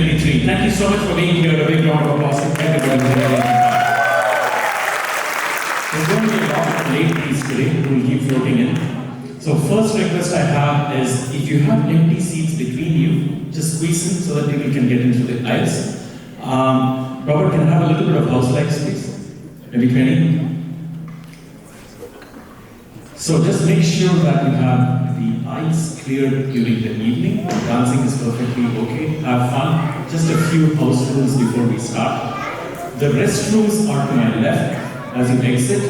MusicNite2023. Thank you so much for being here. A big round of applause for everybody. There's going to be a lot of ladies today who will keep floating in. So first request I have is, if you have empty seats between you, just squeeze in so that people can get into the aisles. Robert, can I have a little bit of house lights, please? Maybe 20? So just make sure that you have the eyes cleared during the evening. Dancing is perfectly okay. Have fun. Just a few house rules before we start. The restrooms are to my left as you exit,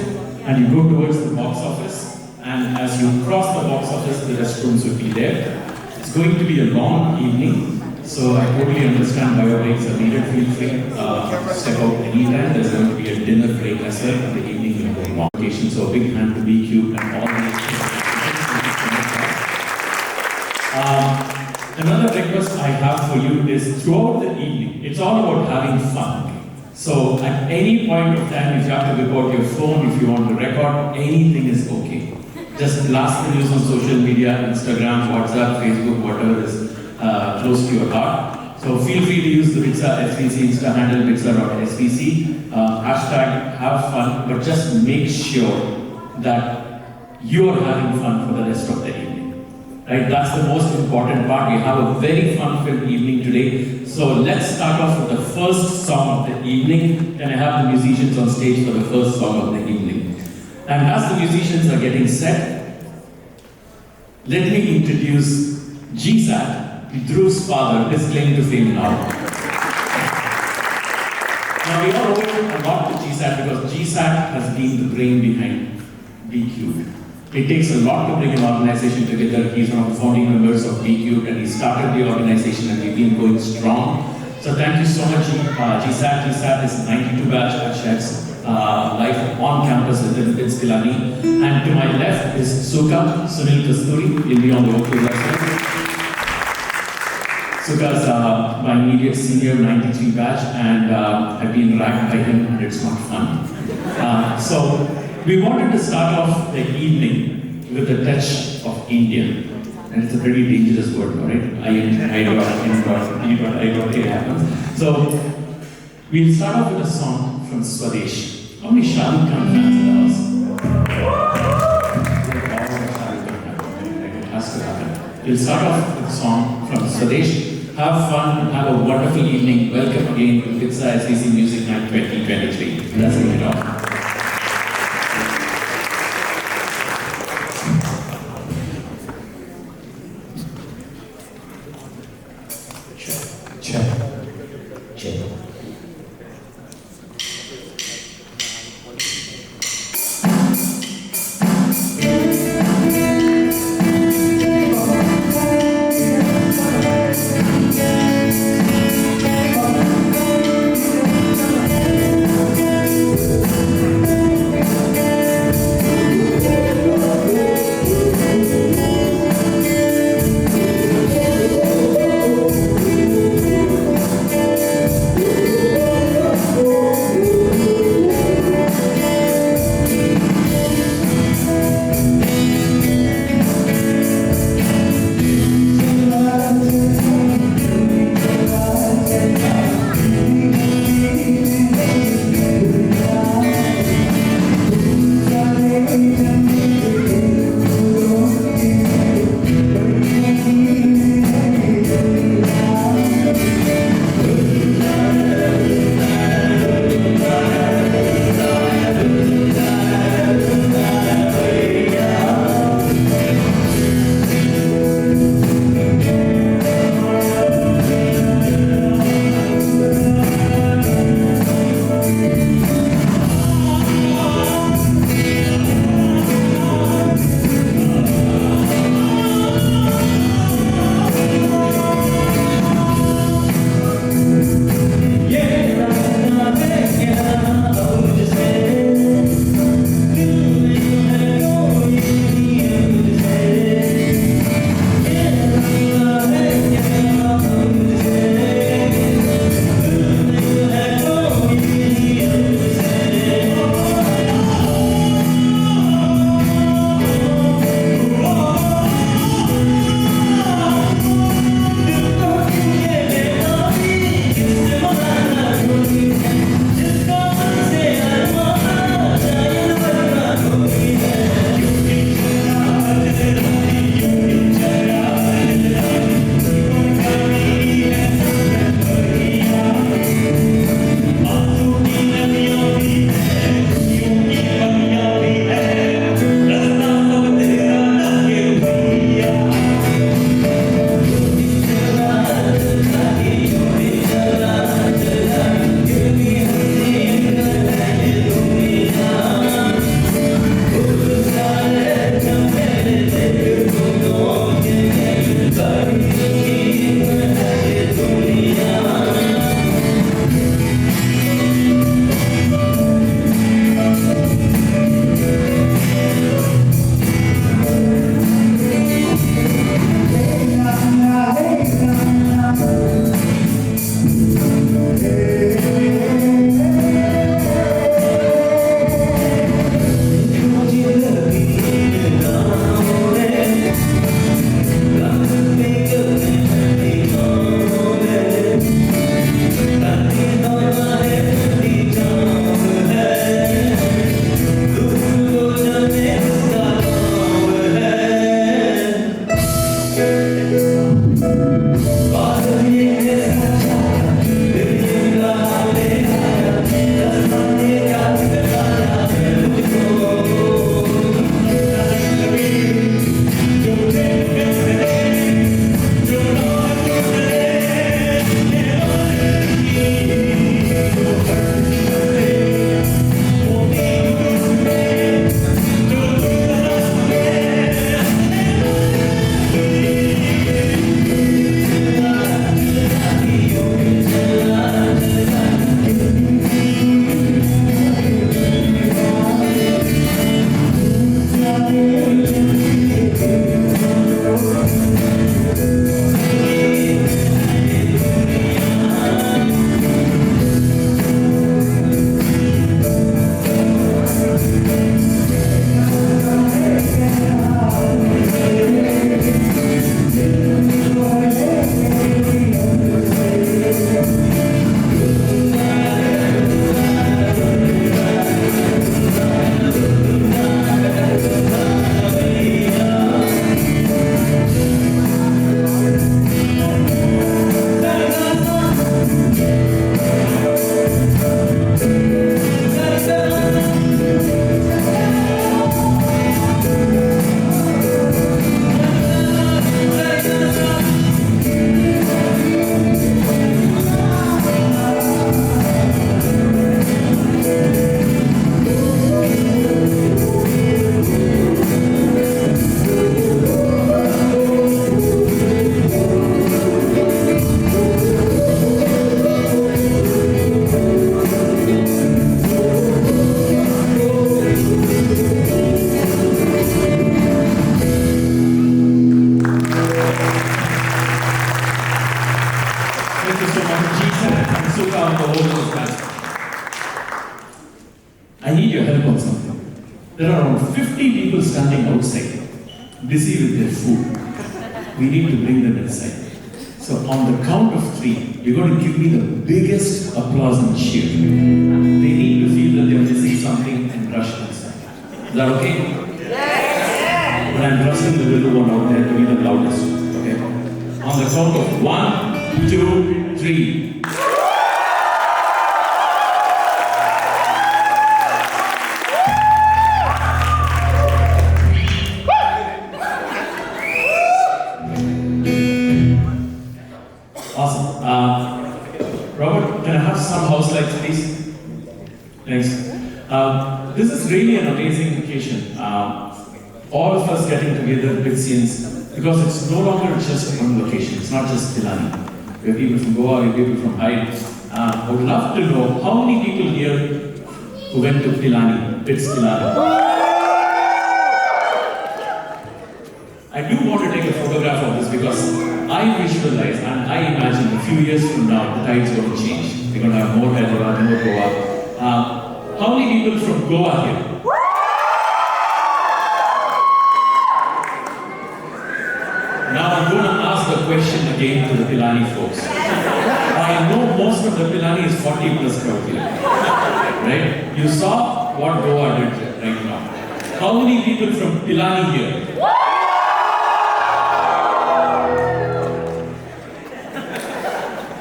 and you go towards the box office. And as you cross the box office, the restrooms will be there. It's going to be a long evening, so I totally understand why your breaks are needed. Feel free to step out anytime. There's going to be a dinner break as well, and the evening will go long. So a big hand to BQ and all these. Another request I have for you is, throughout the evening, it's all about having fun. So at any point of time, if you have to whip out your phone, if you want to record, anything is okay. Just blast the news on social media, Instagram, WhatsApp, Facebook, whatever is close to your heart. So feel free to use the Bitsa SVC Insta handle, bitsa.svc. Hashtag have fun, but just make sure that you are having fun for the rest of the evening. Right? That's the most important part. We have a very fun-filled evening today. So let's start off with the first song of the evening. Can I have the musicians on stage for the first song of the evening? And as the musicians are getting set, let me introduce GSAT, Dhruv's father, his claim to fame now. Now we all owe a lot to GSAT because GSAT has been the brain behind BQ. It takes a lot to bring an organization together. He's one of the founding members of BQ, and he started the organization and we've been going strong. So thank you so much, GSAT. GSAT is 92 batch at Sheds. Life on campus within Pitskilani. And to my left is Suka, Sunil Kasturi. He'll be on the vocals as well. Suka's my immediate senior 93 batch, and I've been ragged by him, and it's not fun. So we wanted to start off the evening with a touch of Indian. And it's a pretty dangerous word, right? It happens. So we'll start off with a song from Swadesh. How many Shah Rukh Khan fans in the house? It has to happen. We'll start off with a song from Swadesh. Have fun, have a wonderful evening. Welcome again to Bitsa SVC Music Night 2023. Let's kick it off. took out the whole match. I need your help on something. There are around 50 people standing outside, busy with their food. We need to bring them inside. So on the count of 3, you're going to give me the biggest applause and cheer. They need to feel that they're missing something and rush inside. Is that okay? Yes! But I'm trusting the little one out there to be the loudest. Okay? On the count of 1, 2, 3. Awesome. Robert, can I have some house lights, please? Thanks. This is really an amazing occasion. All of us getting together, Pixians, because it's no longer just one location. It's not just Pilani. We have people from Goa, we have people from Hyde. I would love to know how many people here who went to Pilani, Pits Pilani. I do want to take a photograph of this because I visualize and I imagine a few years from now the tide's going to change. We're going to have more Hyderabad, more Goa. How many people from Goa here? Now I'm going to ask the question again to the Pilani folks. I know most of the Pilani is 40 plus crowd here. Right? You saw what Goa did right now. How many people from Pilani here?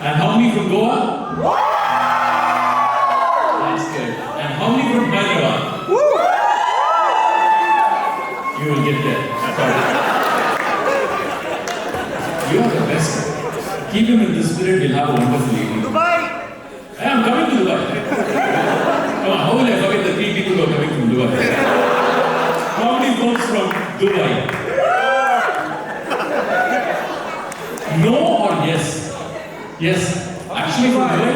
And how many from Goa? That's good. And how many from Hyderabad? You will get there. You are the best. Keep him in the spirit, we'll have a wonderful evening. Dubai! I am coming to Dubai. Come on, how will I forget the 3 people who are coming from Dubai? How many folks from Dubai? No or yes? Yes, actually from Dubai.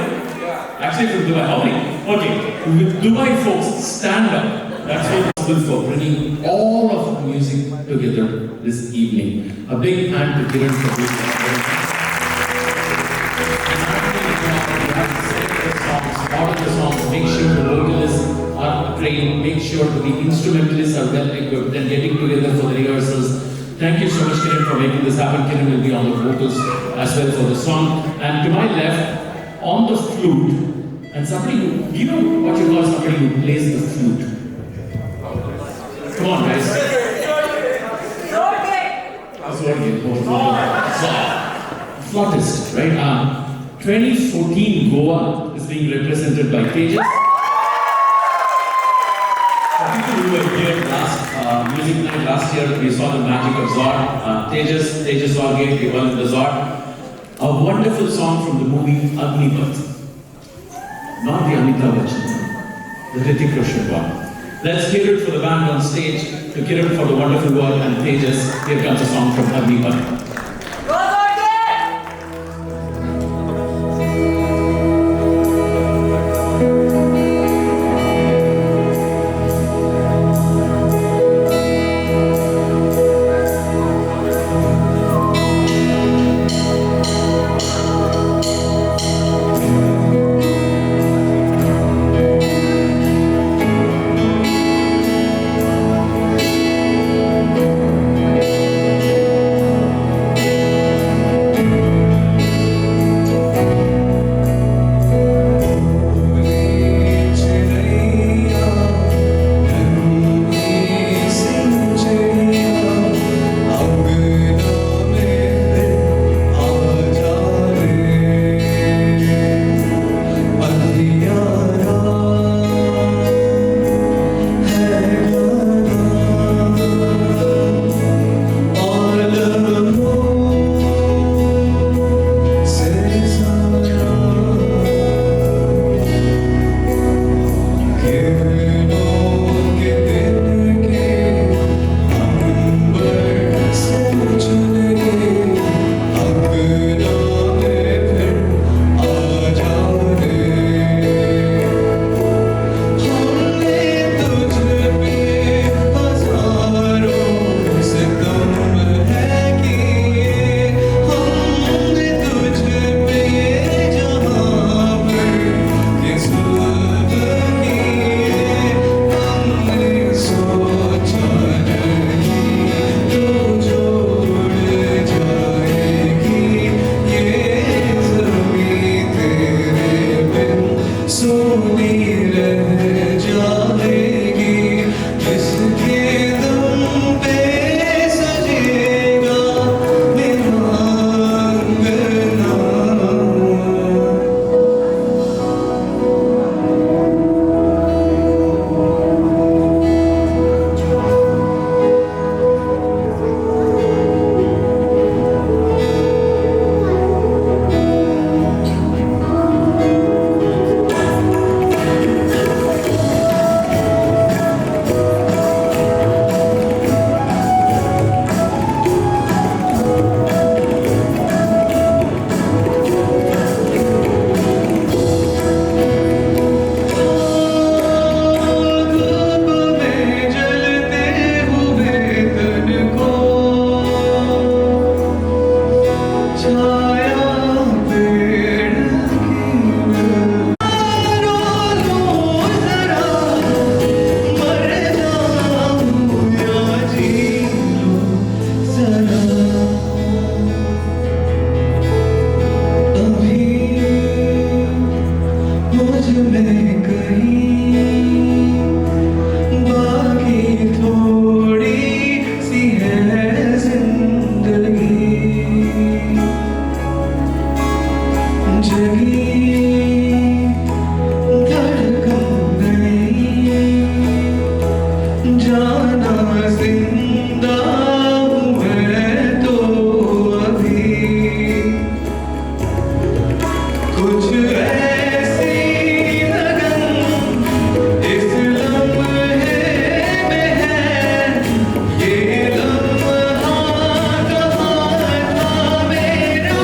Actually from Dubai. How many? Okay, with Dubai folks, stand up. That's responsible for bringing all of the music together this evening. A big hand to Kiran for this. Order the songs, make sure the vocalists are trained, make sure the instrumentalists are well equipped and getting together for the rehearsals. Thank you so much, Kiran, for making this happen. Kiran will be on the vocals as well for the song. And to my left, on the flute, and somebody who, you know what you call somebody who plays the flute? Come on, guys. Flautist, right? 2014 Goa is being represented by Tejas. For people who were here last music night last year, we saw the magic of Zod. Tejas Wargate, we won the Zod. A wonderful song from the movie Agnipath. Not the Amitabh Bachchan, the Hrithik Roshan one. Let's hear it for the band on stage, to Kiran for the wonderful work, and Tejas, here comes a song from Agnipath. में कहीं बाकी थोड़ी सी है जिंदगी जगी धड़कन गई जाना जिंदा हूँ मैं तो अभी कुछ ऐसी लगन इस लम्हे में है ये लम्हा कहाँ था मेरा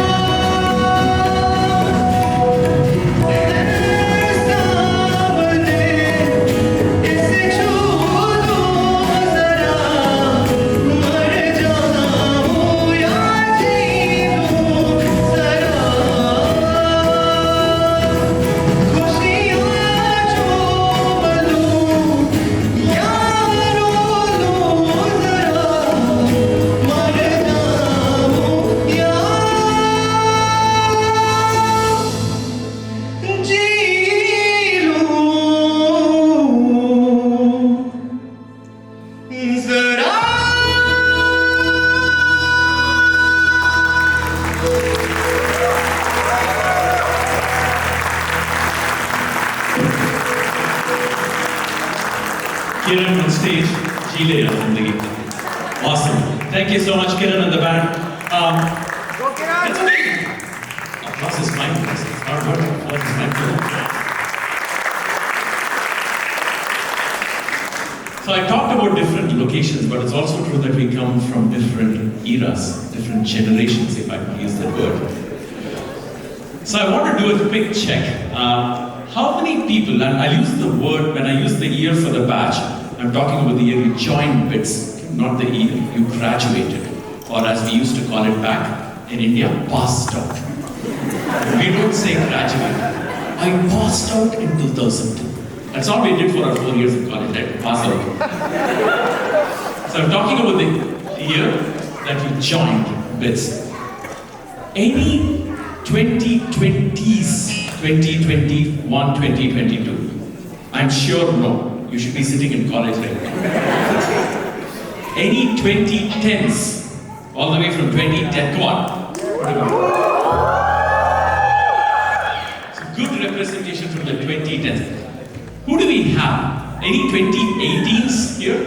सामने इसे छू दो जरा मर जाऊं या जी लूं जरा खुशियाँ चूम लूं या रो लूं जरा मर जाऊं या जी लूं जरा Kiran on stage, Chile Zindagi. Awesome. Thank you so much, Kiran and the band. It's amazing. Applause is mine. It's hard work. Applause is mine too. So I talked about different locations, but it's also true that we come from different eras, different generations, if I can use that word. So I want to do a quick check. How many people, and I'll use the word, when I use the year for the batch, I'm talking about the year you joined BITS, not the year you graduated, or as we used to call it back in India, passed out. We don't say graduate. I passed out in 2002. That's all we did for our 4 years of college, right? Pass out. So I'm talking about the year that you joined BITS. Any 2020s, 2021, 2022? I'm sure no. You should be sitting in college right now. Any 2010s, all the way from 2010, come on. So good representation from the 2010s. Who do we have? Any 2018s here?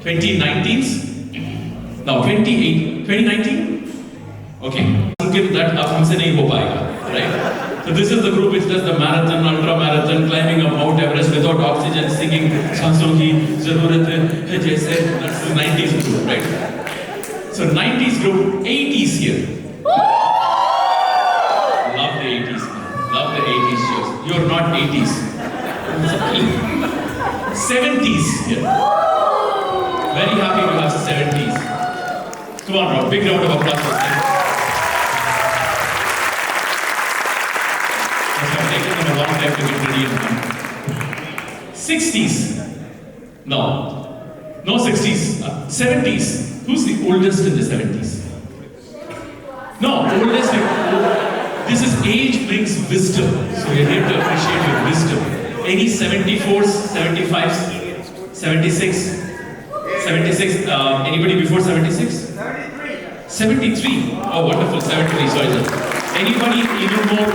2019s? No, 2019? Okay. Give that up, humse nahi ho payega, right? So this is the group which does the marathon, ultra marathon, climbing up Mount Everest without oxygen, singing "Sanson ki zarurat hai jaise." That's the 90s group, right? So 90s group, 80s here. Love the 80s, man. Love the 80s shows. You're not 80s. 70s here. Very happy to have 70s. Come on, Rob. Big round of applause for them. I've taken them a long time to get ready and come. 60s. No. No 60s. 70s. Who's the oldest in the 70s? No, oldest. This is age brings wisdom. So you're here to appreciate your wisdom. Any 74s, 75s, 76, 76, anybody before 76? 73. Oh, wonderful, 73, sorry sir. Anybody even more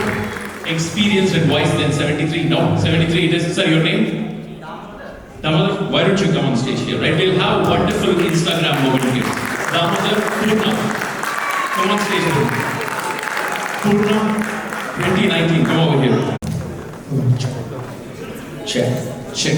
experienced and wise than 73? No, 73 it is. Sir, your name? Damodar, why don't you come on stage here, right? We'll have a wonderful Instagram moment here. Damodar, Purna. Come on stage here. Purna, 2019, come over here. Check, check.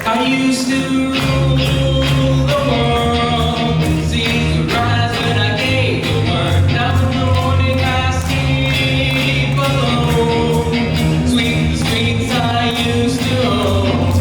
I used to rule the world, see the rise when I gave the word. Now in the morning I sleep alone, sweep the streets I used to own.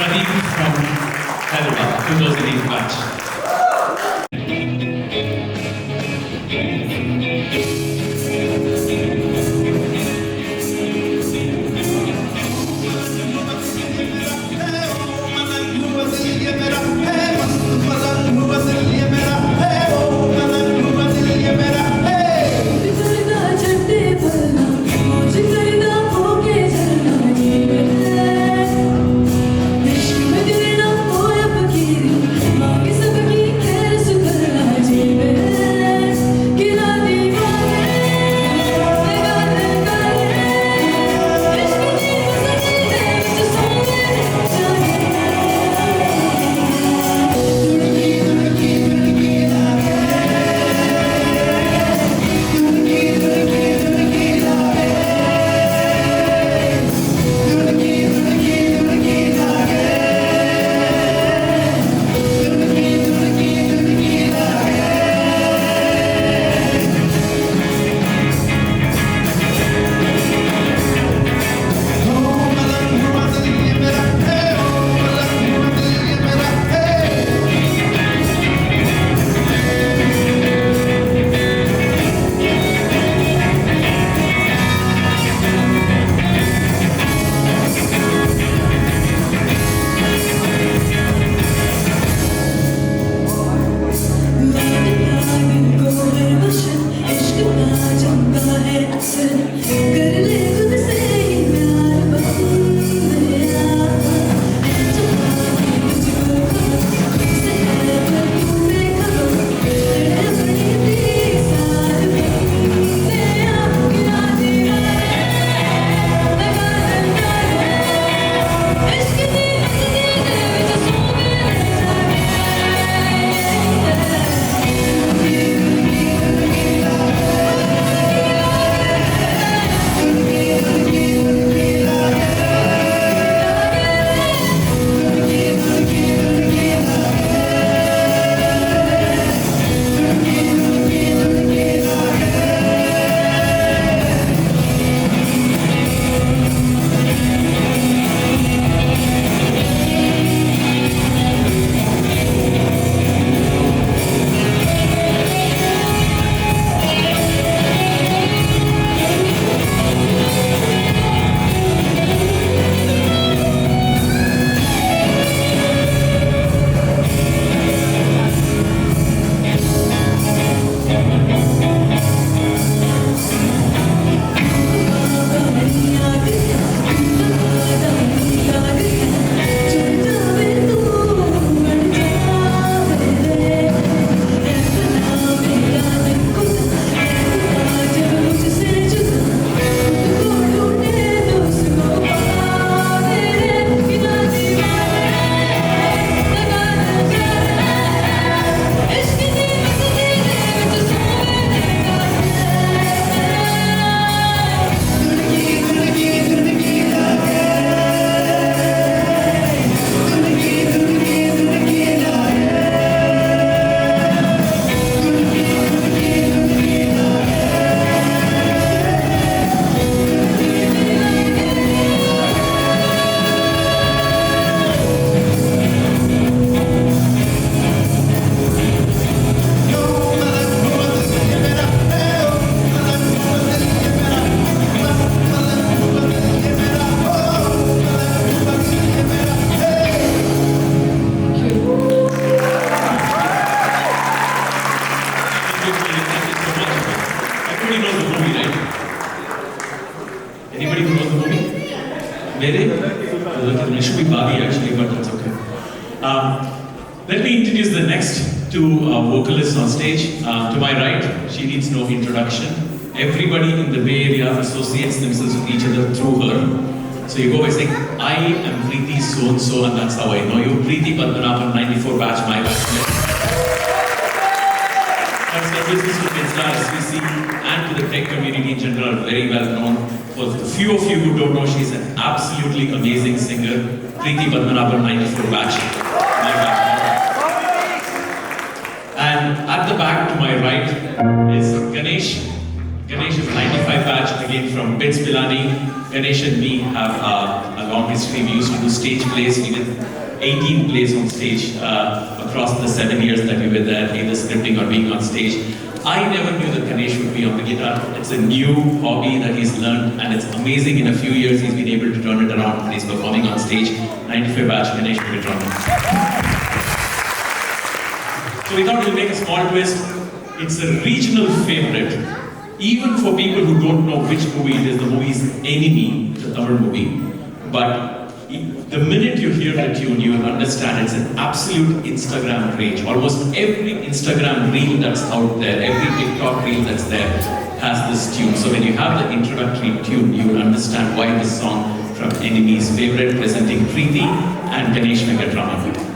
Pradeep from Hyderabad, 2008 batch. It should be Bobby actually, but that's okay. Let me introduce the next two vocalists on stage. To my right, she needs no introduction. Everybody in the Bay Area associates themselves with each other through her. So you go by saying, I am Preeti so-and-so, and that's how I know you. Preeti Padmanabhan, 94 batch, my batchmate. Her services to Kidstar SVC and to the tech community in general are very well known. For the few of you who don't know, she's an absolutely amazing singer. Preeti Padmanabhan, 94 batch, my batchmate. And at the back to my right is Ganesh. Ganesh is 95 batch, again from BITS Pilani. Ganesh and me have a long history. We used to do stage plays. We did 18 plays on stage across the 7 years that we were there, either scripting or being on stage. I never knew that Ganesh would be on the guitar. It's a new hobby that he's learned, and it's amazing. In a few years, he's been able to turn it around, and he's performing on stage. 95 batch, Ganesh will be drumming. So we thought we'll make a small twist. It's a regional favorite. Even for people who don't know which movie it is, the movie is Enemy, the Tamil movie. But the minute you hear the tune, you will understand it's an absolute Instagram rage. Almost every Instagram reel that's out there, every TikTok reel that's there, has this tune. So when you have the introductory tune, you will understand why this song from Enemy's favorite, presenting Preeti and Ganesh Venkatraman.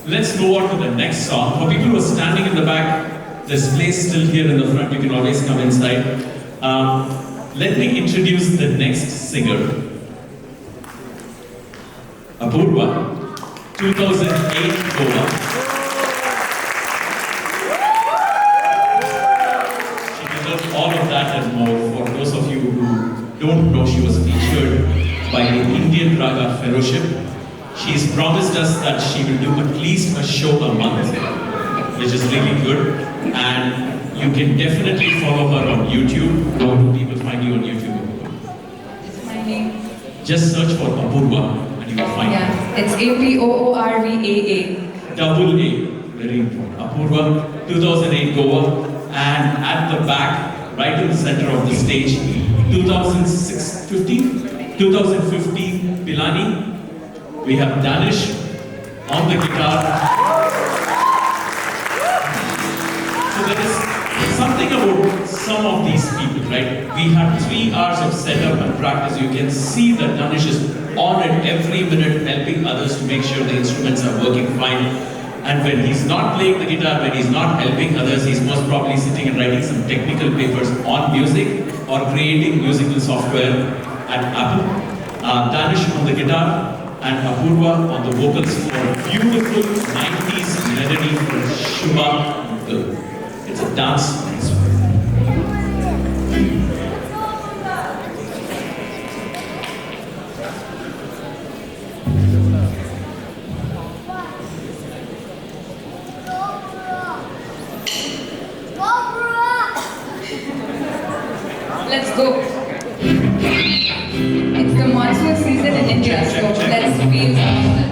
Let's move on to the next song. For people who are standing in the back, there's place still here in the front. You can always come inside. Let me introduce the next singer. Apurva, 2008 Goa. She deserves all of that and more. For those of you who don't know, she was featured by the Indian Raga Fellowship. She's promised us that she will do at least a show a month, which is really good. And you can definitely follow her on YouTube. How do people find you on YouTube? My name. Just search for Apurva and you will find her. Yeah, it's Apoorvaa. Double A, very important. Apurva, 2008 Goa. And at the back, right in the center of the stage, 2015 Pilani. We have Danish on the guitar. So there is something about some of these people, right? We had 3 hours of setup and practice. You can see that Danish is on it every minute, helping others to make sure the instruments are working fine. And when he's not playing the guitar, when he's not helping others, he's most probably sitting and writing some technical papers on music or creating musical software at Apple. Danish on the guitar and Apurva on the vocals for a beautiful 90s melody from Shubha Mukul. It's a dance. Let's go. It's the monsoon season in India, so let's feel some of it.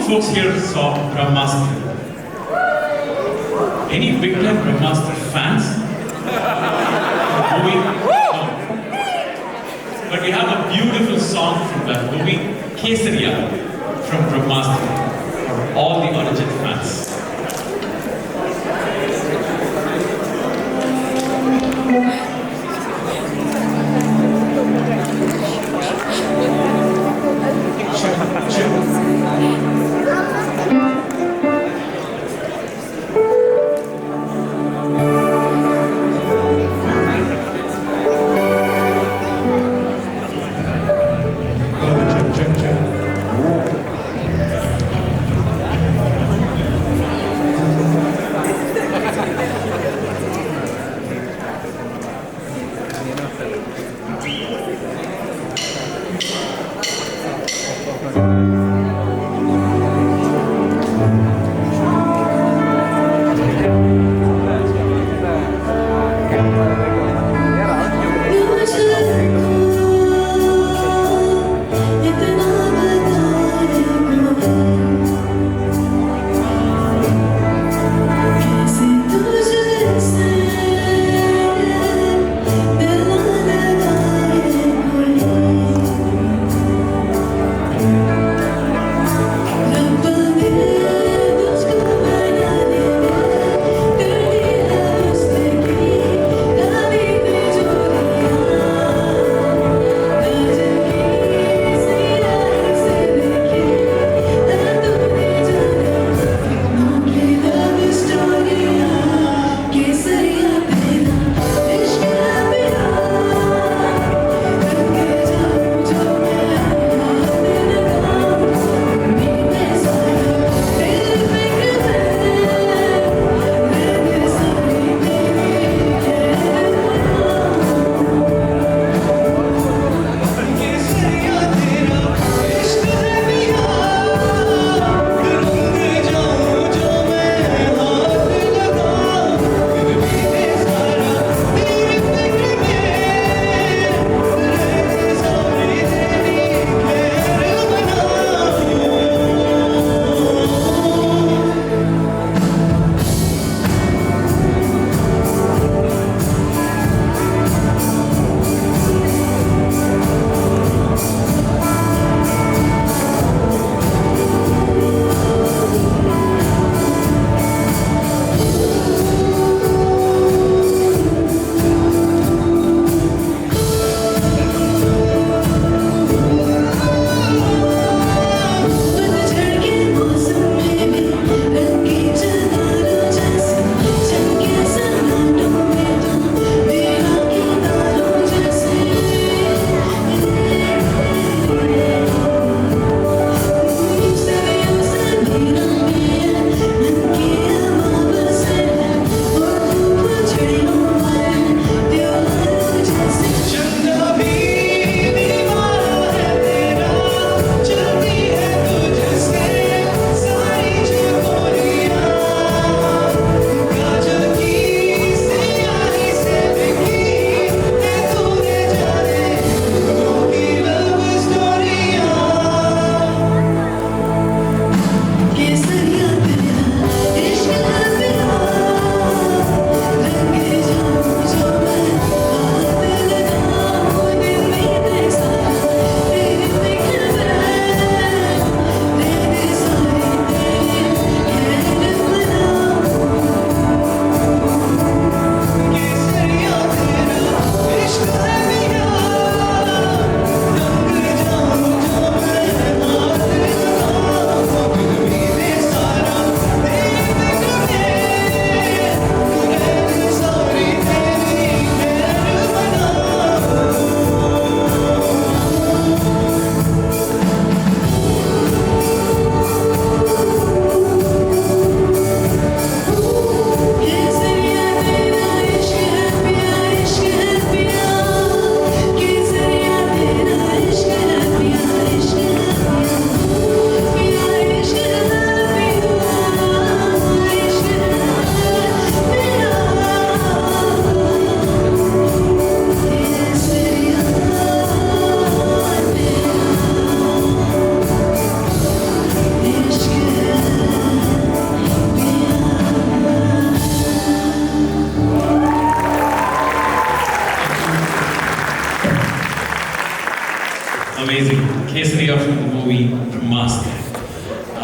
the folks here saw Brahmastra? Any big time Brahmastra fans? Movie? No. But we have a beautiful song from that movie, Kesariya, from Brahmastra, for all the Arjun fans. Check.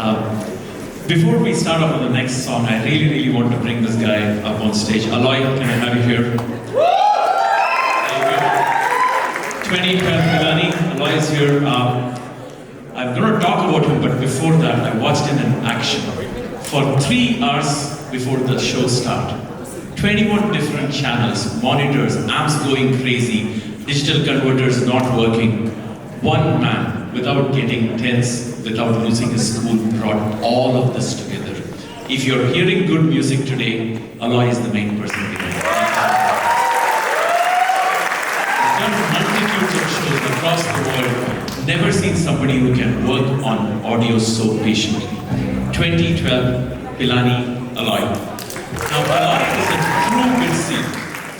Before we start off with the next song, I really want to bring this guy up on stage. Aloy, can I have you here? There you go. 2012 Milani, Aloy is here. I'm going to talk about him, but before that, I watched him in action for 3 hours before the show started. 21 different channels, monitors, amps going crazy, digital converters not working. One man, without getting tense, without losing his cool, brought all of this together. If you're hearing good music today, Aloy is the main person behind it. He's done multitudes of shows across the world. Never seen somebody who can work on audio so patiently. 2012, Pilani, Aloy. Now, Aloy is a true bit scene,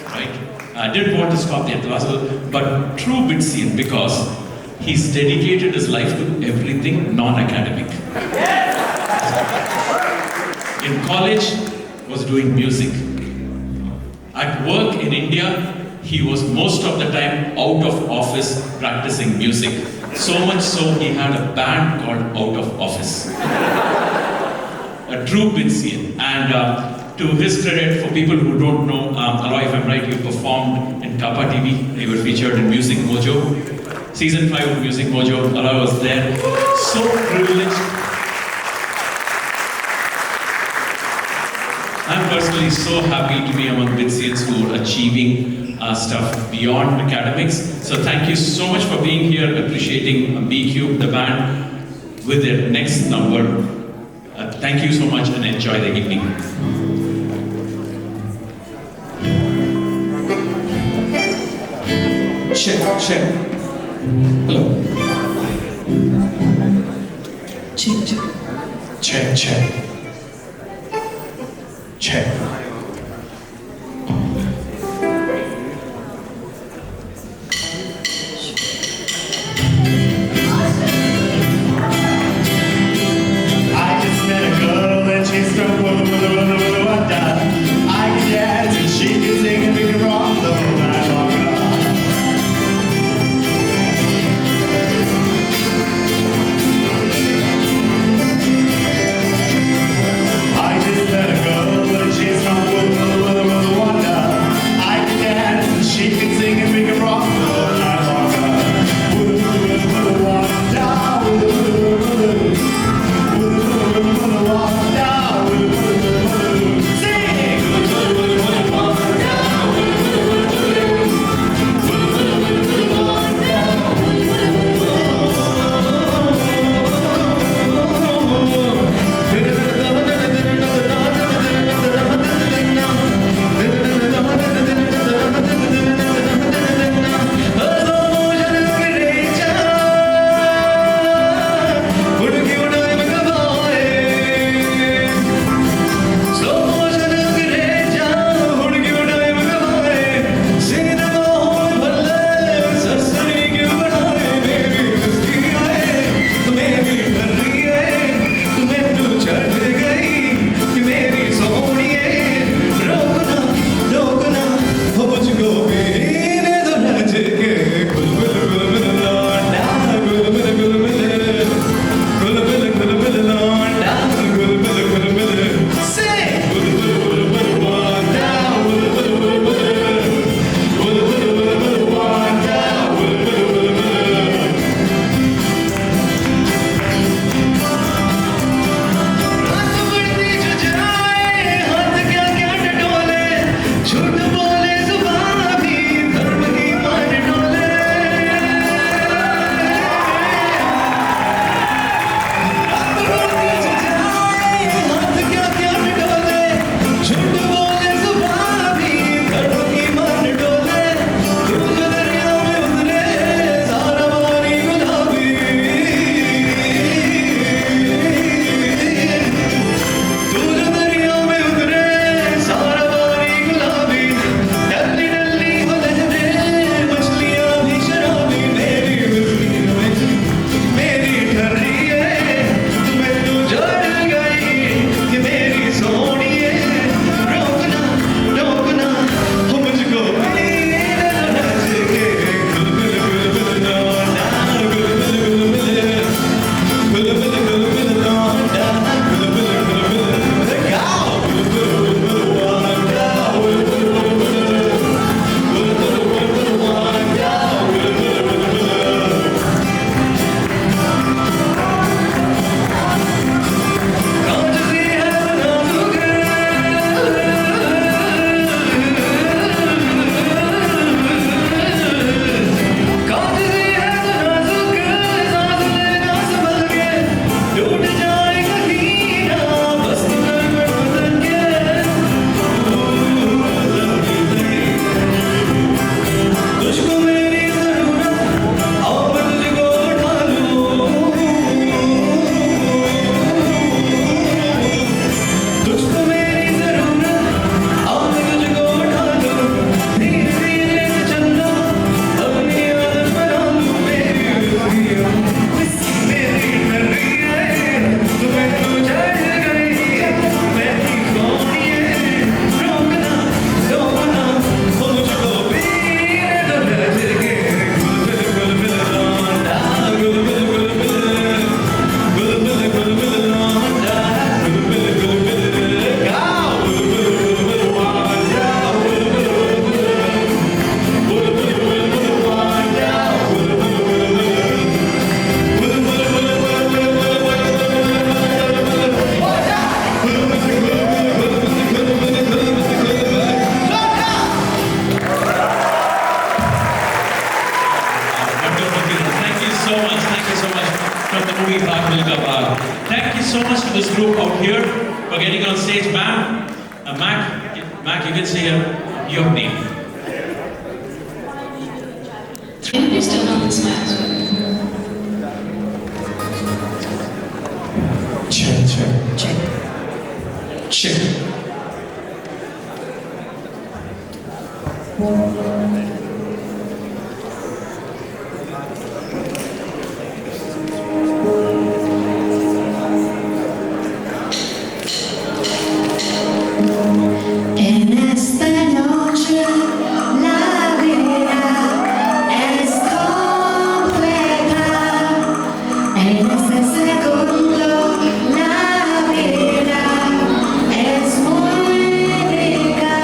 right? I didn't want to stop the classical, but true bit scene because he's dedicated his life to everything non-academic. In college, was doing music. At work in India, he was most of the time out of office practicing music. So much so, he had a band called Out of Office. A true Binsian. And to his credit, for people who don't know, Aloy, if I'm right, you performed in Kappa TV. You were featured in Music Mojo. Season 5 of Music Mojo, Aloy was there. So privileged. I'm personally so happy to be among Binsians who are achieving stuff beyond academics. So thank you so much for being here, appreciating BQ, the band, with their next number. Thank you so much and enjoy the evening. Check. Hello. Check. I just met a girl and she's so done. I can dance and she can sing and we can rock the whole night long. I just met a girl and she's from you so much to this group out here for getting on stage. Ma'am, Mac, you can say your name. Can you please turn on this mic? Check. En esta noche la vida es completa. En este segundo la vida es muy rica.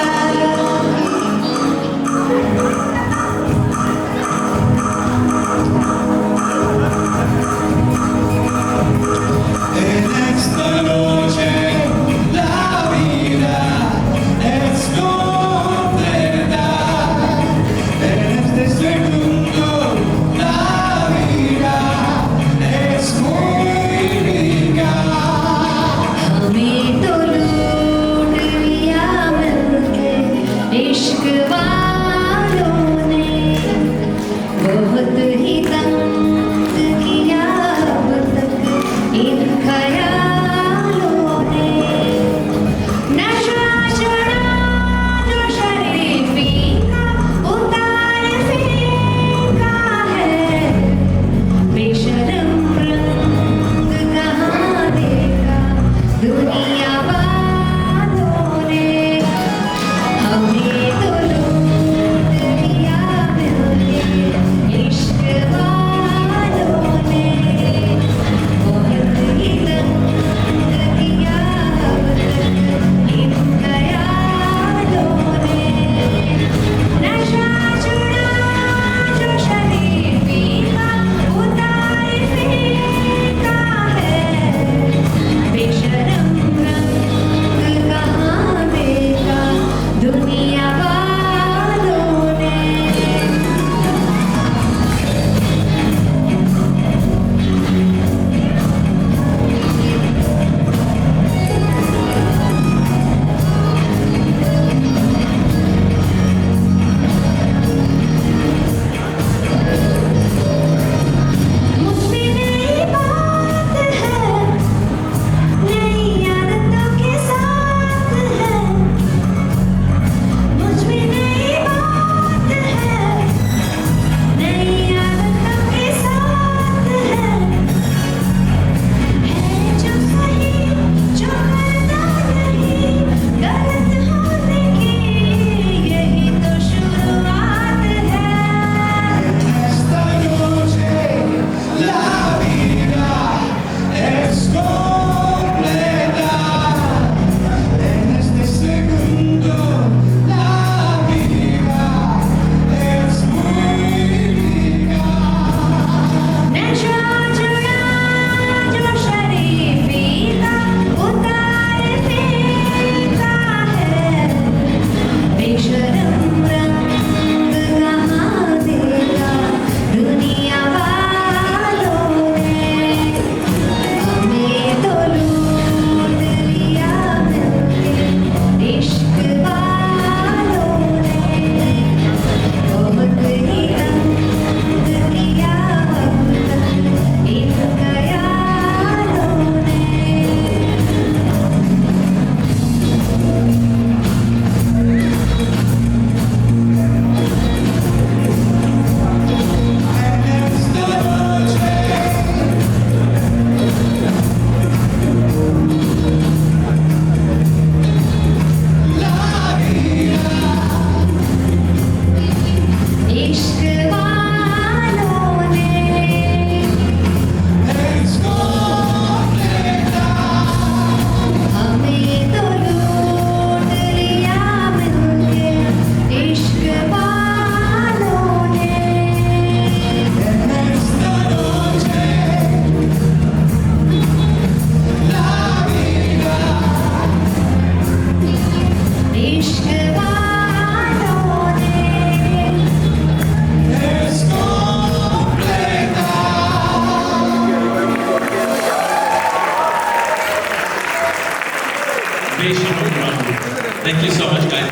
Thank you so much, guys.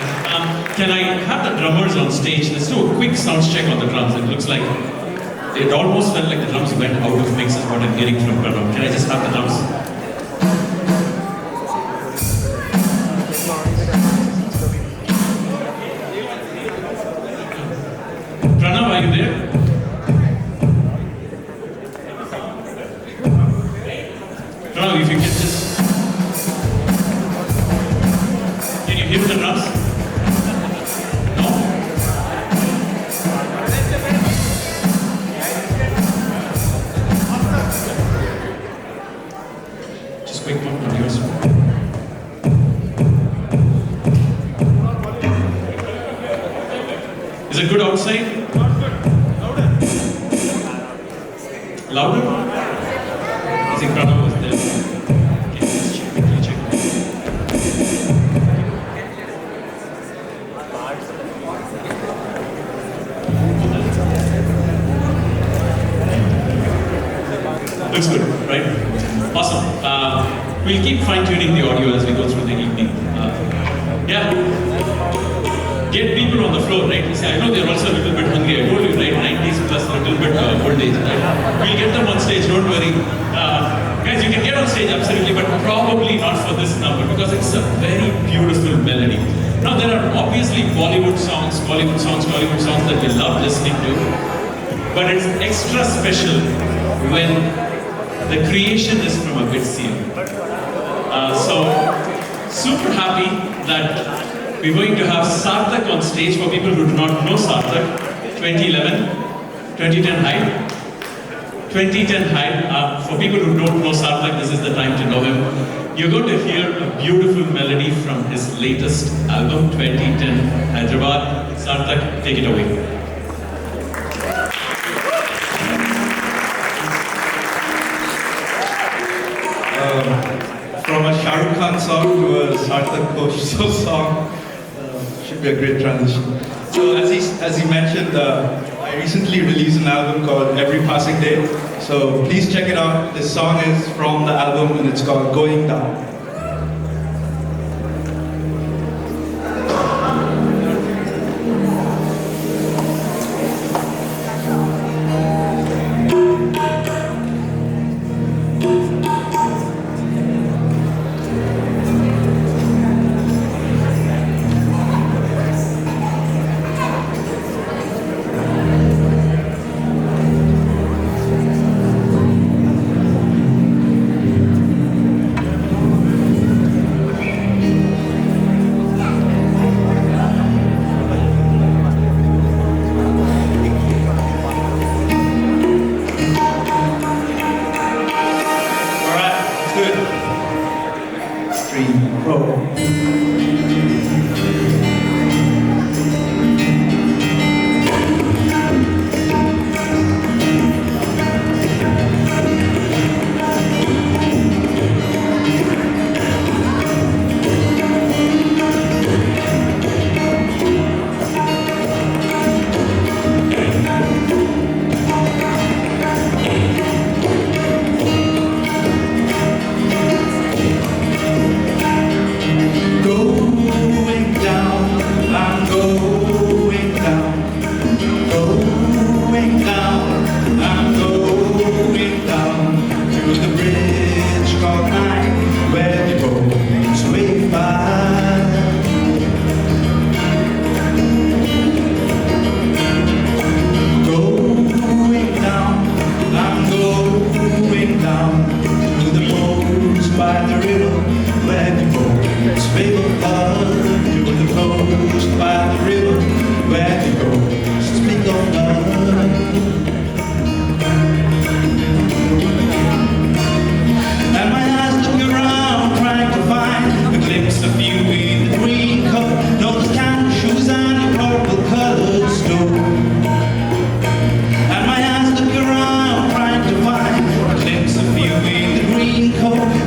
Can I have the drummers on stage? Let's do a quick sound check on the drums. It looks like it almost felt like the drums went out of mix is what I'm getting from Pranav. Can I just have the drums? Pranav, are you there? Pranav, if you can just... Can you hear the drums? No? Just quick one on yours. Is it good outside? Louder? I think Pranav was there. Okay, let's check, quickly check. Looks good, right? Awesome. We'll keep fine-tuning the audio as we go through the evening. Yeah. Get people on the floor, right? See, I know they're also a little bit hungry. I told you, right? 90s plus a little bit old age, right? We'll get them on stage, don't worry. Guys, you can get on stage, absolutely, but probably not for this number because it's a very beautiful melody. Now, there are obviously Bollywood songs that we love listening to, but it's extra special when the creation is from a bit seer. So, super happy that we're going to have Sarthak on stage for people who do not know Sarthak. 2011, 2010 hype. 2010 hype. For people who don't know Sarthak, this is the time to know him. You're going to hear a beautiful melody from his latest album, 2010 Hyderabad. Sarthak, take it away. From a Shah Rukh Khan song to a Sarthak Koshso song, should be a great transition. So as he mentioned, I recently released an album called Every Passing Day. So please check it out. This song is from the album and it's called Going Down.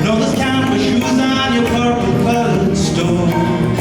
No, those canvas shoes on your purple colored stone.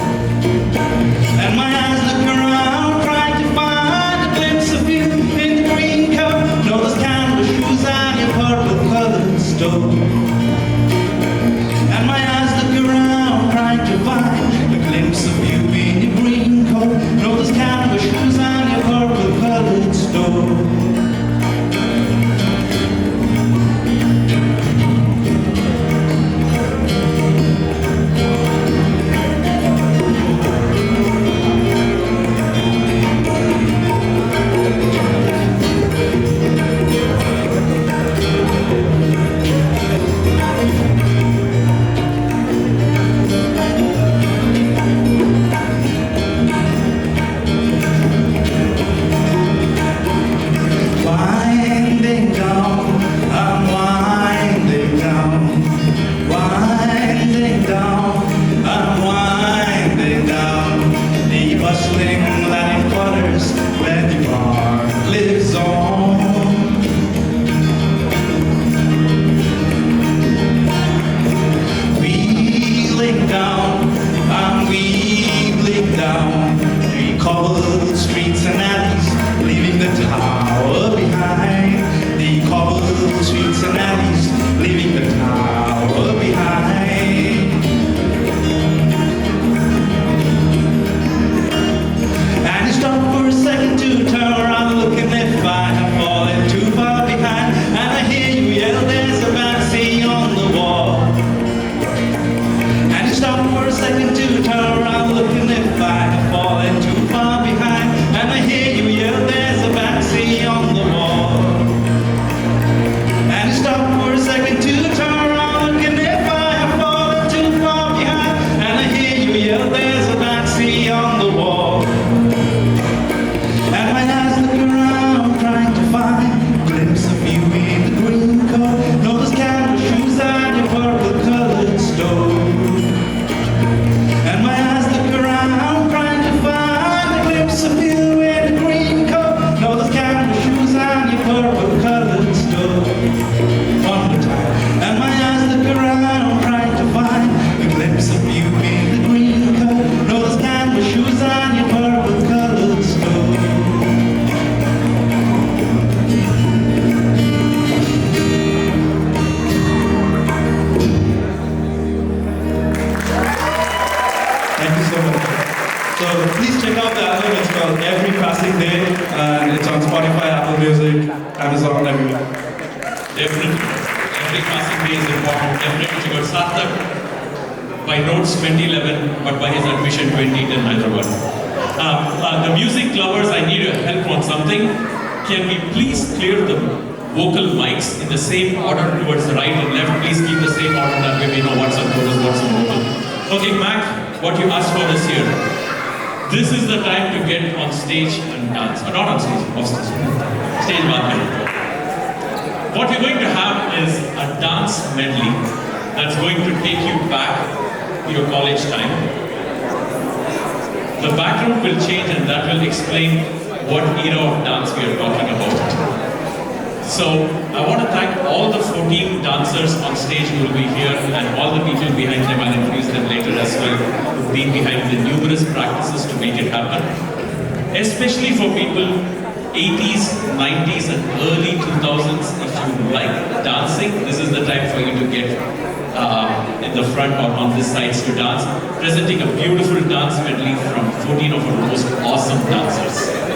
check out the album. It's called Every Passing Day, and it's on Spotify, Apple Music, Amazon, everywhere. Definitely. Every passing day is important. Definitely check out Sarthak by notes 2011, but by his admission 2010 Hyderabad. The music lovers, I need your help on something. Can we please clear the vocal mics in the same order towards the right and left? Please keep the same order, that way we know what's a chorus, what's a vocal. Okay, Mac, what you asked for is here. This is the time to get on stage and dance. Not on stage, off stage. Stage one. What you're going to have is a dance medley that's going to take you back to your college time. The background will change and that will explain what era of dance we are talking about. So I want to thank all the 14 dancers on stage who will be here and all the people behind them. I'll introduce them later as well, who've been behind the numerous practices to make it happen. Especially for people 80s, 90s and early 2000s, if you like dancing, this is the time for you to get in the front or on this sides to dance. Presenting a beautiful dance medley from 14 of our most awesome dancers.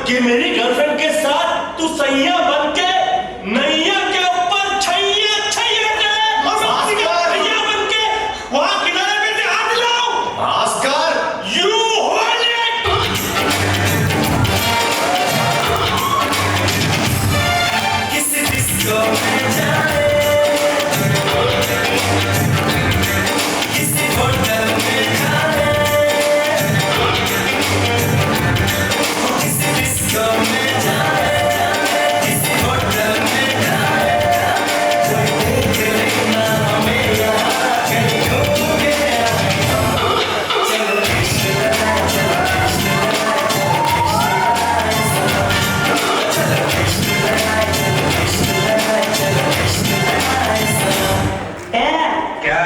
कि मेरी girlfriend के साथ तू सैया बन के नैया के ऊपर छैया छैया करे और सैया बन के वहां किनारे पे से हाथ लाओ। Bhaskar you hold it. किसी डिस्को में जाए, किसी होटल में जाए, किसी डिस्को में जाए, किसी होटल में जाए, कोई देख लेना हमें यहाँ कहीं खो गया। चलो इश्क लगाए, चलो इश्क लगाए, चलो इश्क लगाए, चलो इश्क लगाए, चलो इश्क लगाए, चलो इश्क लगाए। क्या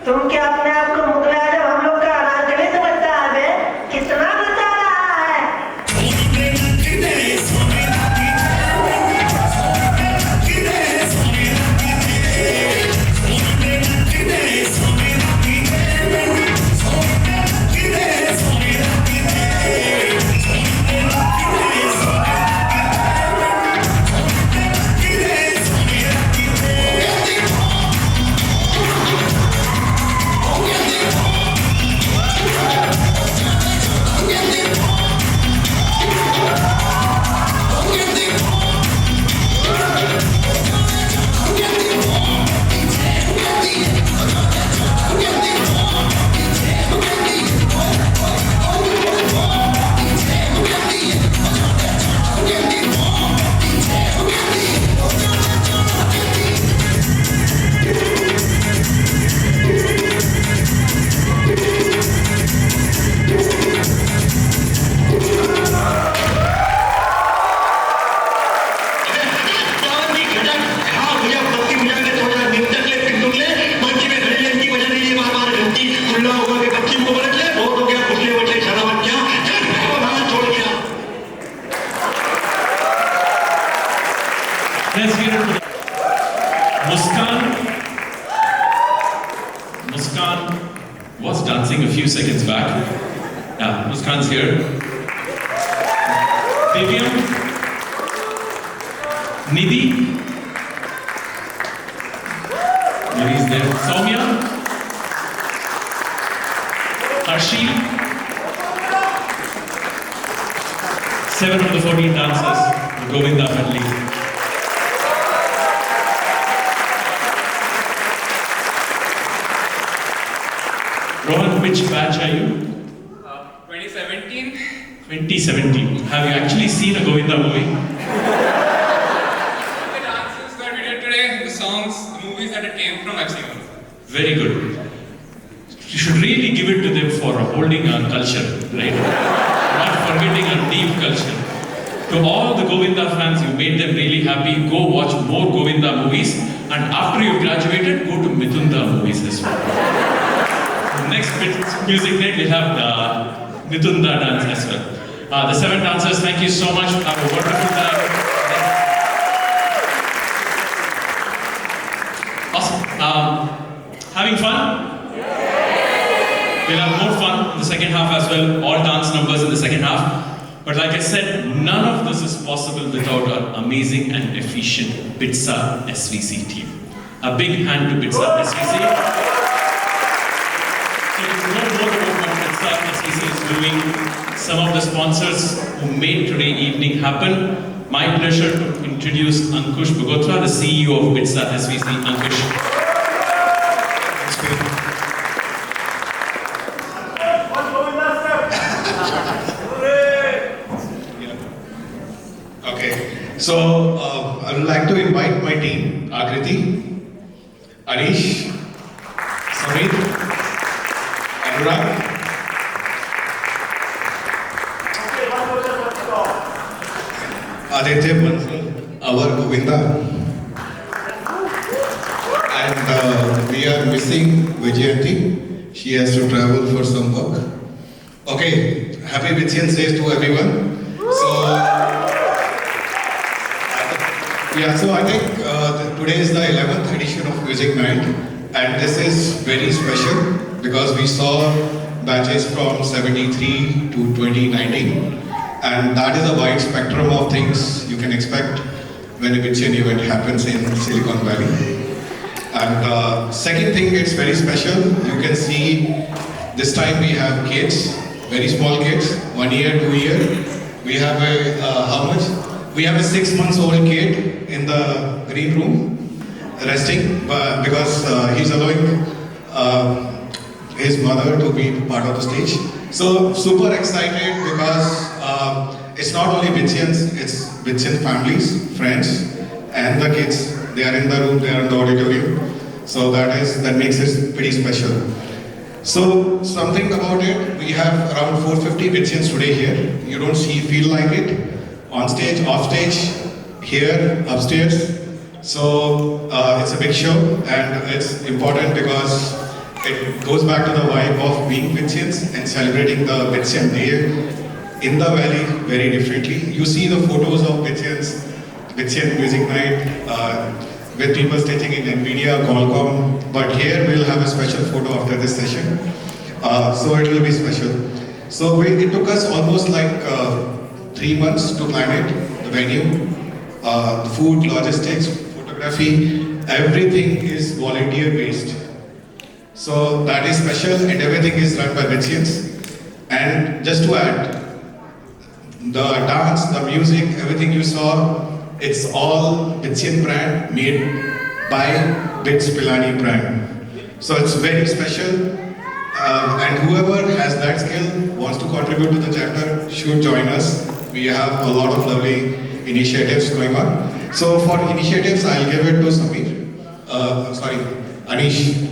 तुम क्या अपने आप को मुगल आजम हम लोग का अनारकली समझता है बे? कितना बता रहा है? Let's hear it for Muskan. Muskan was dancing a few seconds back. Yeah, Muskan's here. Divyam. Nidhi. Nidhi's there. Soumya. Harshi. 7 of the 14 dancers. The Govinda family. Rohan, which batch are you? 2017. 2017. Have you actually seen a Govinda movie? The dances that we did today, the songs, the movies that it came from, I've seen them. Very good. You should really give it to them for holding our culture, right? Not forgetting our deep culture. To all the Govinda fans, you made them really happy. Go watch more Govinda movies, and after you've graduated, go to Mithunda movies as well. Next music night, we'll have the Mithunda dance as well. The 7 dancers, thank you so much. Have a wonderful time. Awesome. Having fun? We'll have more fun in the second half as well. All dance numbers in the second half. But like I said, none of this is possible without our amazing and efficient Bitsa SVC team. A big hand to Bitsa SVC. So if you know more about what Bitsa SVC is doing, some of the sponsors who made today evening happen, my pleasure to introduce Ankush Bagotra, the CEO of Bitsa SVC. Ankush. Okay, so I would like to invite my team, Akriti, Anish, Samir, Anurag, Aditya Bansal, our Govinda, and we are missing Vijayanti. She has to travel for some work. Okay, happy Vijayan days to everyone. So I think today is the 11th edition of Music Night, and this is very special because we saw batches from 73 to 2019. And that is a wide spectrum of things you can expect when a Bitchin event happens in Silicon Valley. And second thing, it's very special. You can see this time we have kids, very small kids, 1 year, 2 year. We have a, how much? We have a 6-month-old kid in the green room, resting, because he's allowing his mother to be part of the stage. So super excited because it's not only Bitchians, it's Bitchian families, friends, and the kids. They are in the room, they are in the auditorium. So that makes it pretty special. So something about it, we have around 450 Bitchians today here. You don't feel like it. On stage, off stage, here, upstairs. So it's a big show, and it's important because it goes back to the vibe of being Bitchians and celebrating the Bitchian Day in the valley very differently. You see the photos of Bitchians, Bitchian Music Night, with people staging in NVIDIA, Qualcomm, but here we'll have a special photo after this session. So it will be special. So it took us almost like 3 months to plan it, the venue, food, logistics, photography, everything is volunteer based. So that is special, and everything is run by Bitchians. And just to add, the dance, the music, everything you saw, it's all Bitchian brand made by Bits Pilani brand. So it's very special. And whoever has that skill, wants to contribute to the chapter, should join us. We have a lot of lovely initiatives going on. So for initiatives, I'll give it to Anish.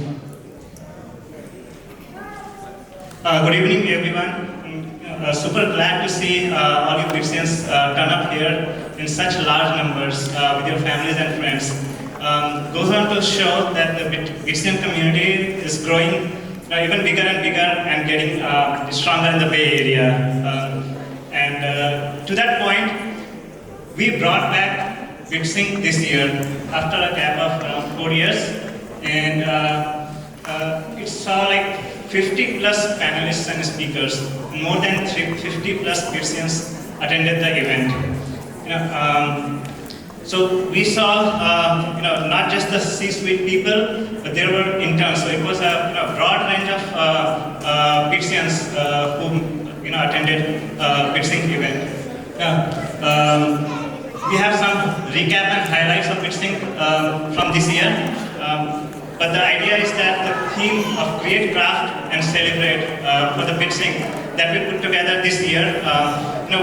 Good evening, everyone. Super glad to see all you Bitchians turn up here in such large numbers with your families and friends. Goes on to show that the Bitchian community is growing even bigger and getting stronger in the Bay Area. And to that point, we brought back Bitsing this year after a gap of around 4 years, and it saw like 50 plus panelists and speakers. More than 50 plus Bitchians attended the event. So we saw, not just the C-suite people, but there were interns. So it was a broad range of Bitchians who attended Bitsing event. We have some recap and highlights of Bitsing from this year. But the idea is that the theme of create, craft, and celebrate for the Bitsing that we put together this year,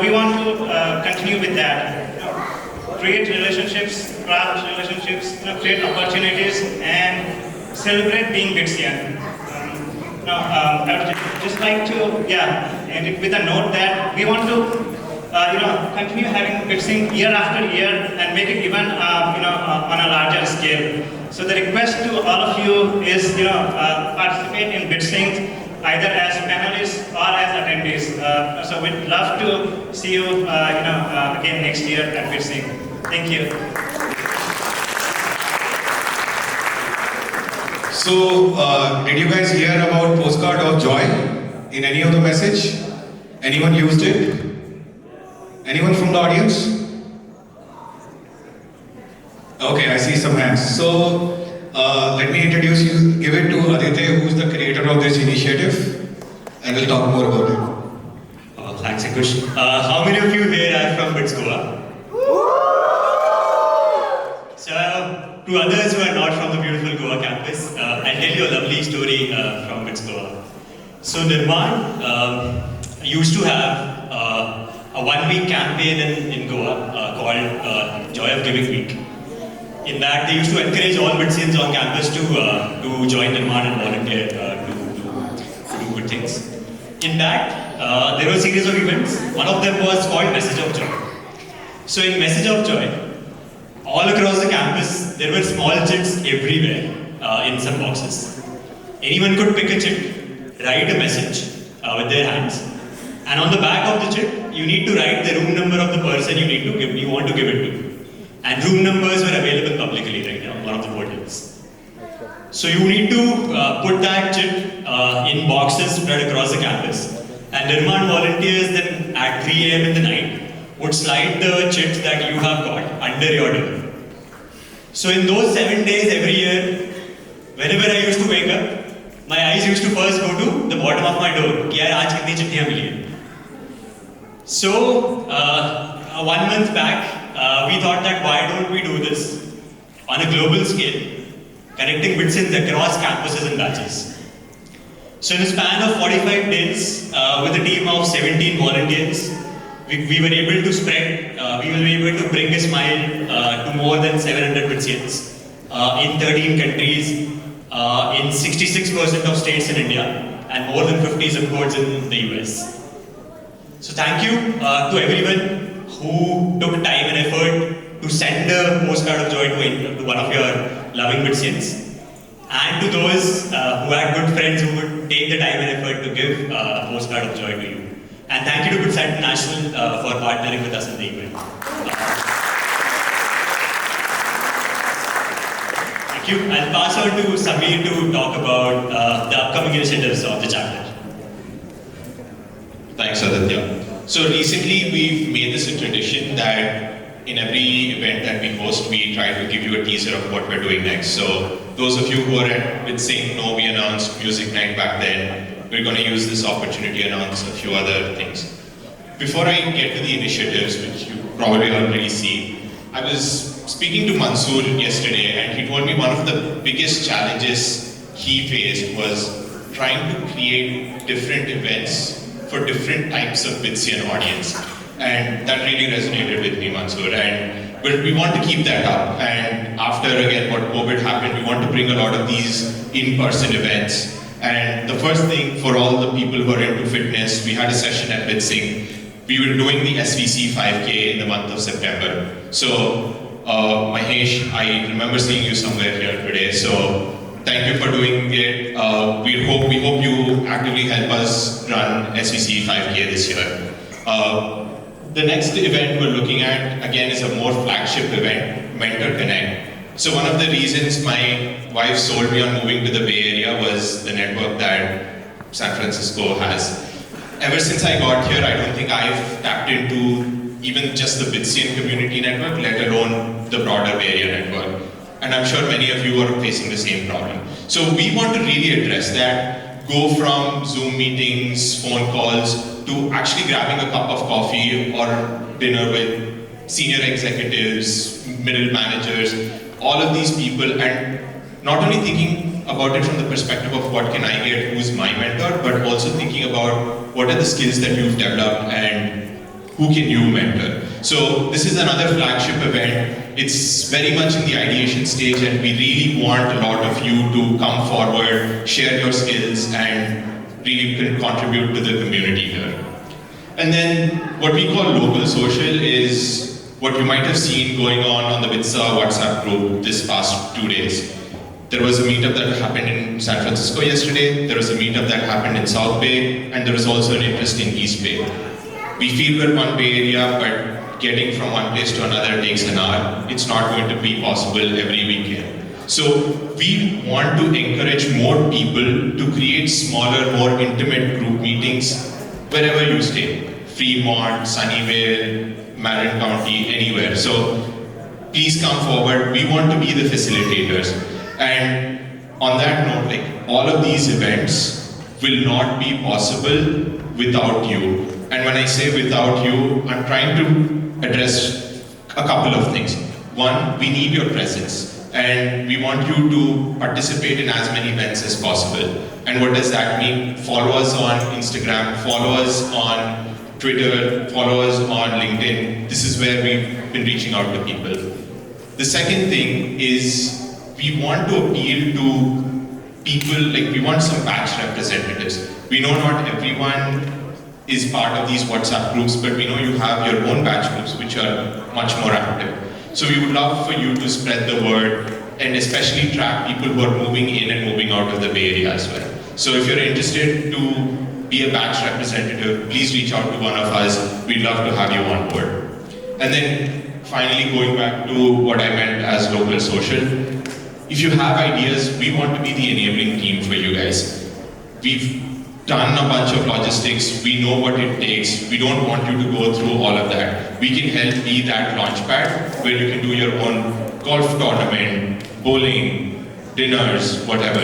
we want to continue with that. Create relationships, craft relationships, create opportunities, and celebrate being Bitsian. I would just like to, end it with a note that we want to, continue having Bitsing year after year and make it even, on a larger scale. So the request to all of you is, participate in Bitsing either as panelists or as attendees. So we'd love to see you, again next year at Bitsing. Thank you. So, did you guys hear about Postcard of Joy in any of the message? Anyone used it? Anyone from the audience? Okay, I see some hands. So, let me introduce you, give it to Aditya, who is the creator of this initiative, and we'll talk more about it. Thanks, Ankush. How many of you here are from Bits Goa? So, to others who are not from the beautiful Goa campus, I'll tell you a lovely story from Bits Goa. So, Nirman used to have a one-week campaign in Goa called Joy of Giving Week. In that, they used to encourage all Bitsians on campus to join Nirman and volunteer to do good things. In that, there were a series of events. One of them was called Message of Joy. So in Message of Joy, all across the campus, there were small chits everywhere in some boxes. Anyone could pick a chit, write a message with their hands, and on the back of the chit, you need to write the room number of the person you want to give it to. And room numbers were available publicly right now, one of the portals. So you need to put that chit in boxes spread across the campus. And Nirman volunteers then act at 3 a.m. in the night would slide the chits that you have got under your door. So in those 7 days every year, whenever I used to wake up, my eyes used to first go to the bottom of my door. कि यार आज कितनी चिट्ठियाँ मिली हैं? So 1 month back, we thought that why don't we do this on a global scale, connecting bitsins across campuses and batches. So in a span of 45 days, with a team of 17 volunteers, we were able to spread, we were able to bring a smile to more than 700 Bitsians in 13 countries, in 66% of states in India, and more than 50 zip codes in the US. So thank you to everyone who took time and effort to send a postcard of joy to one of your loving Bitsians, and to those who had good friends who would take the time and effort to give a postcard of joy to you. And thank you to Bits International for partnering with us in the event. Thank you. I'll pass on to Sameer to talk about the upcoming initiatives of the chapter. Thanks, Aditya. So recently we've made this a tradition that in every event that we host, we try to give you a teaser of what we're doing next. So those of you who are at Bitsing know we announced Music Night back then. We're going to use this opportunity to announce a few other things. Before I get to the initiatives, which you probably already see, I was speaking to Mansoor yesterday and he told me one of the biggest challenges he faced was trying to create different events for different types of Bitsian audience. And that really resonated with me, Mansoor. But we want to keep that up. And after, again, what COVID happened, we want to bring a lot of these in-person events. And the first thing for all the people who are into fitness, we had a session at Bitsing. We were doing the SVC 5K in the month of September. So, Mahesh, I remember seeing you somewhere here today. So, thank you for doing it. We hope you actively help us run SVC 5K this year. The next event we're looking at, again, is a more flagship event, Mentor Connect. So one of the reasons my wife sold me on moving to the Bay Area was the network that San Francisco has. Ever since I got here, I don't think I've tapped into even just the Bitsian community network, let alone the broader Bay Area network. And I'm sure many of you are facing the same problem. So we want to really address that, go from Zoom meetings, phone calls, to actually grabbing a cup of coffee or dinner with senior executives, middle managers, all of these people, and not only thinking about it from the perspective of what can I get, who's my mentor, but also thinking about what are the skills that you've developed and who can you mentor. So this is another flagship event. It's very much in the ideation stage and we really want a lot of you to come forward, share your skills and really can contribute to the community here. And then what we call local social is what you might have seen going on the Vitsa WhatsApp group this past 2 days. There was a meetup that happened in San Francisco yesterday, there was a meetup that happened in South Bay, and there was also an interest in East Bay. We feel we're one Bay Area, but getting from one place to another takes an hour. It's not going to be possible every weekend. So we want to encourage more people to create smaller, more intimate group meetings wherever you stay. Fremont, Sunnyvale, Marin County, anywhere. So please come forward. We want to be the facilitators. And on that note, like all of these events will not be possible without you. And when I say without you, I'm trying to address a couple of things. One, we need your presence. And we want you to participate in as many events as possible. And what does that mean? Follow us on Instagram, follow us on Twitter, follow us on LinkedIn. This is where we've been reaching out to people. The second thing is we want to appeal to people, like we want some batch representatives. We know not everyone is part of these WhatsApp groups, but we know you have your own batch groups which are much more active. So we would love for you to spread the word and especially track people who are moving in and moving out of the Bay Area as well. So if you're interested to be a batch representative, please reach out to one of us. We'd love to have you on board. And then finally, going back to what I meant as local social, if you have ideas, we want to be the enabling team for you guys. We've done a bunch of logistics, we know what it takes, we don't want you to go through all of that. We can help be that launchpad where you can do your own golf tournament, bowling, dinners, whatever.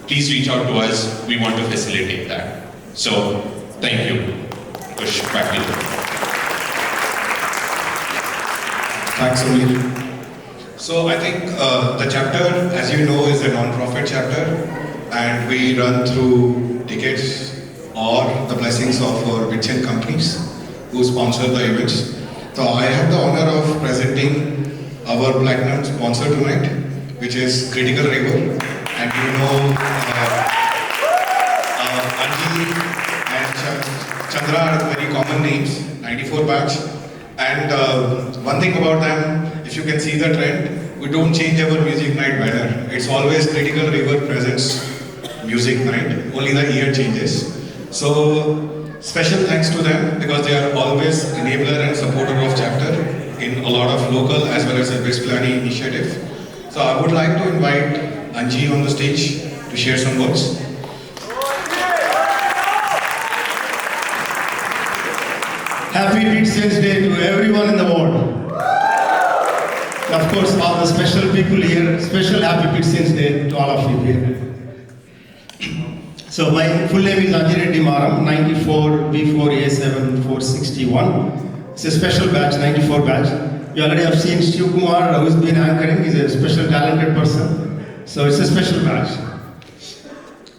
Please reach out to us, we want to facilitate that. So, thank you. Push back to you. Thanks, Amir. So I think the chapter, as you know, is a non-profit chapter, and we run through tickets or the blessings of our Bitchen companies who sponsor the events. So I have the honor of presenting our platinum sponsor tonight, which is Critical River, and you know Anji and Chandra are very common names, 94 batch. And one thing about them, if you can see the trend, we don't change our music night banner. It's always Critical River presents music night, only the year changes. So special thanks to them because they are always enabler and supporter of chapter in a lot of local as well as a best planning initiative. So I would like to invite Anji on the stage to share some words. Happy Bitsense Day to everyone in the world. Of course, all the special people here, special Happy Bitsense Day to all of you here. So my full name is Anji Reddy Maram, 94 B4A7 461. It's a special batch, 94 batch. You already have seen Shiv Kumar, who's been anchoring. He's a special talented person. So it's a special batch.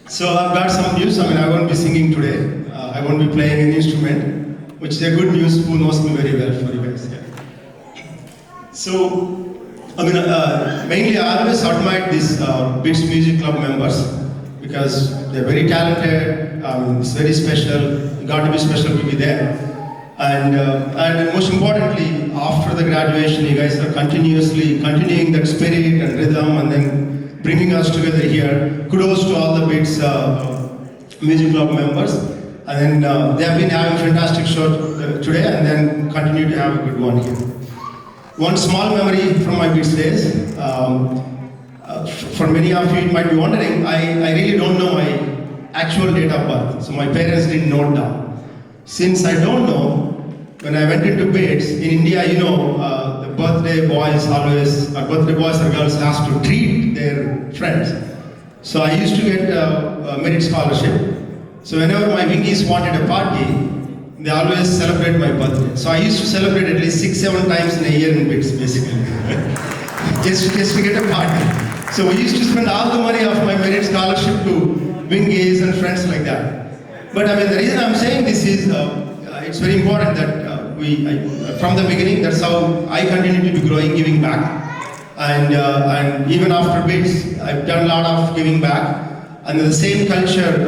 So I've got some news. I won't be singing today. I won't be playing an instrument, which is a good news. Who knows me very well for you guys. Yeah. So, mainly I always admired these Bits Music Club members because they're very talented. It's very special. You got to be special to be there. And most importantly, after the graduation, you guys are continuing that spirit and rhythm, and then bringing us together here. Kudos to all the Bits Music Club members. And then they have been having a fantastic show today, and then continue to have a good one here. One small memory from my Bits days. For many of you, you might be wondering, I really don't know my actual date of birth. So my parents didn't note down. Since I don't know, when I went into Bits, in India, the birthday boys or girls has to treat their friends. So I used to get a merit scholarship. So whenever my wingies wanted a party, they always celebrate my birthday. So I used to celebrate at least 6-7 times in a year in Bits, basically. just to get a party. So we used to spend all the money of my merit scholarship to wingies and friends like that. But the reason I'm saying this is, it's very important that from the beginning, that's how I continue to be growing, giving back. And even after Bits, I've done a lot of giving back. And the same culture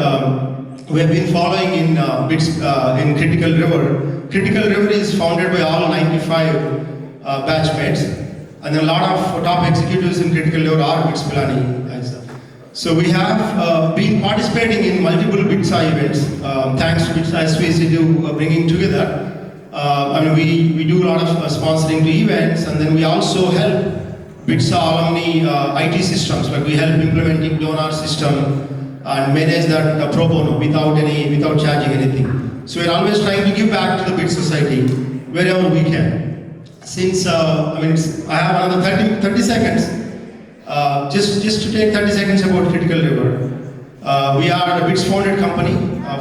we have been following in Bits in Critical River. Critical River is founded by all 95 batchmates. And a lot of top executives in Critical River are Bits Pilani. So we have been participating in multiple Bitsa events, thanks to Bitsa SVC bringing together. We do a lot of sponsoring to events, and then we also help Bitsa alumni IT systems, like we help implementing donor system and manage that pro bono without charging anything. So we're always trying to give back to the Bits society wherever we can. Since I have another 30 seconds. Just to take 30 seconds about Critical River. We are a Bits founded company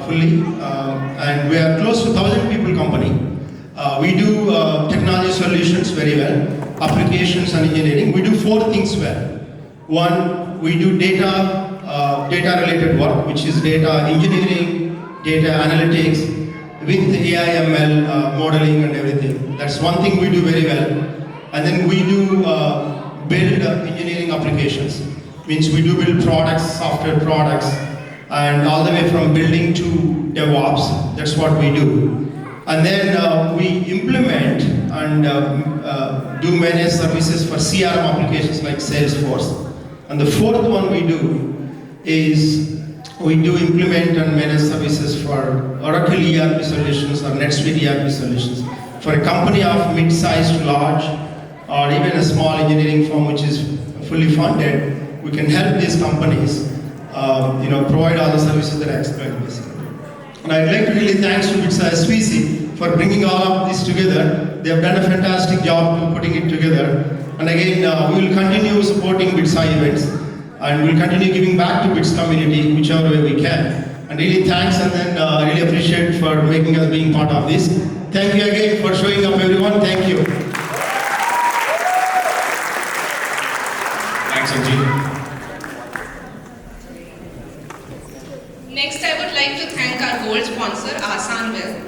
fully, and we are close to 1,000 people company. We do technology solutions very well, applications and engineering. We do 4 things well. One, we do data related work, which is data engineering, data analytics, with AI, ML, modeling and everything. That's one thing we do very well. And then we do build engineering applications. Means we do build products, software products, and all the way from building to DevOps. That's what we do. And then we implement and do managed services for CRM applications like Salesforce. And the 4th one we do is we do implement and manage services for Oracle ERP solutions or NetSuite ERP solutions. For a company of mid-sized to large, or even a small engineering firm which is fully funded, we can help these companies provide all the services that I explained basically. And I'd like to really thanks to Bitsa SVC for bringing all of this together. They have done a fantastic job to putting it together. And again, we will continue supporting Bitsa events, and we'll continue giving back to Bits community whichever way we can. And really thanks, and then really appreciate for making us being part of this. Thank you again for showing up, everyone. Thank you. Thanks, Anji. Next, I would like to thank our gold sponsor, Asanville.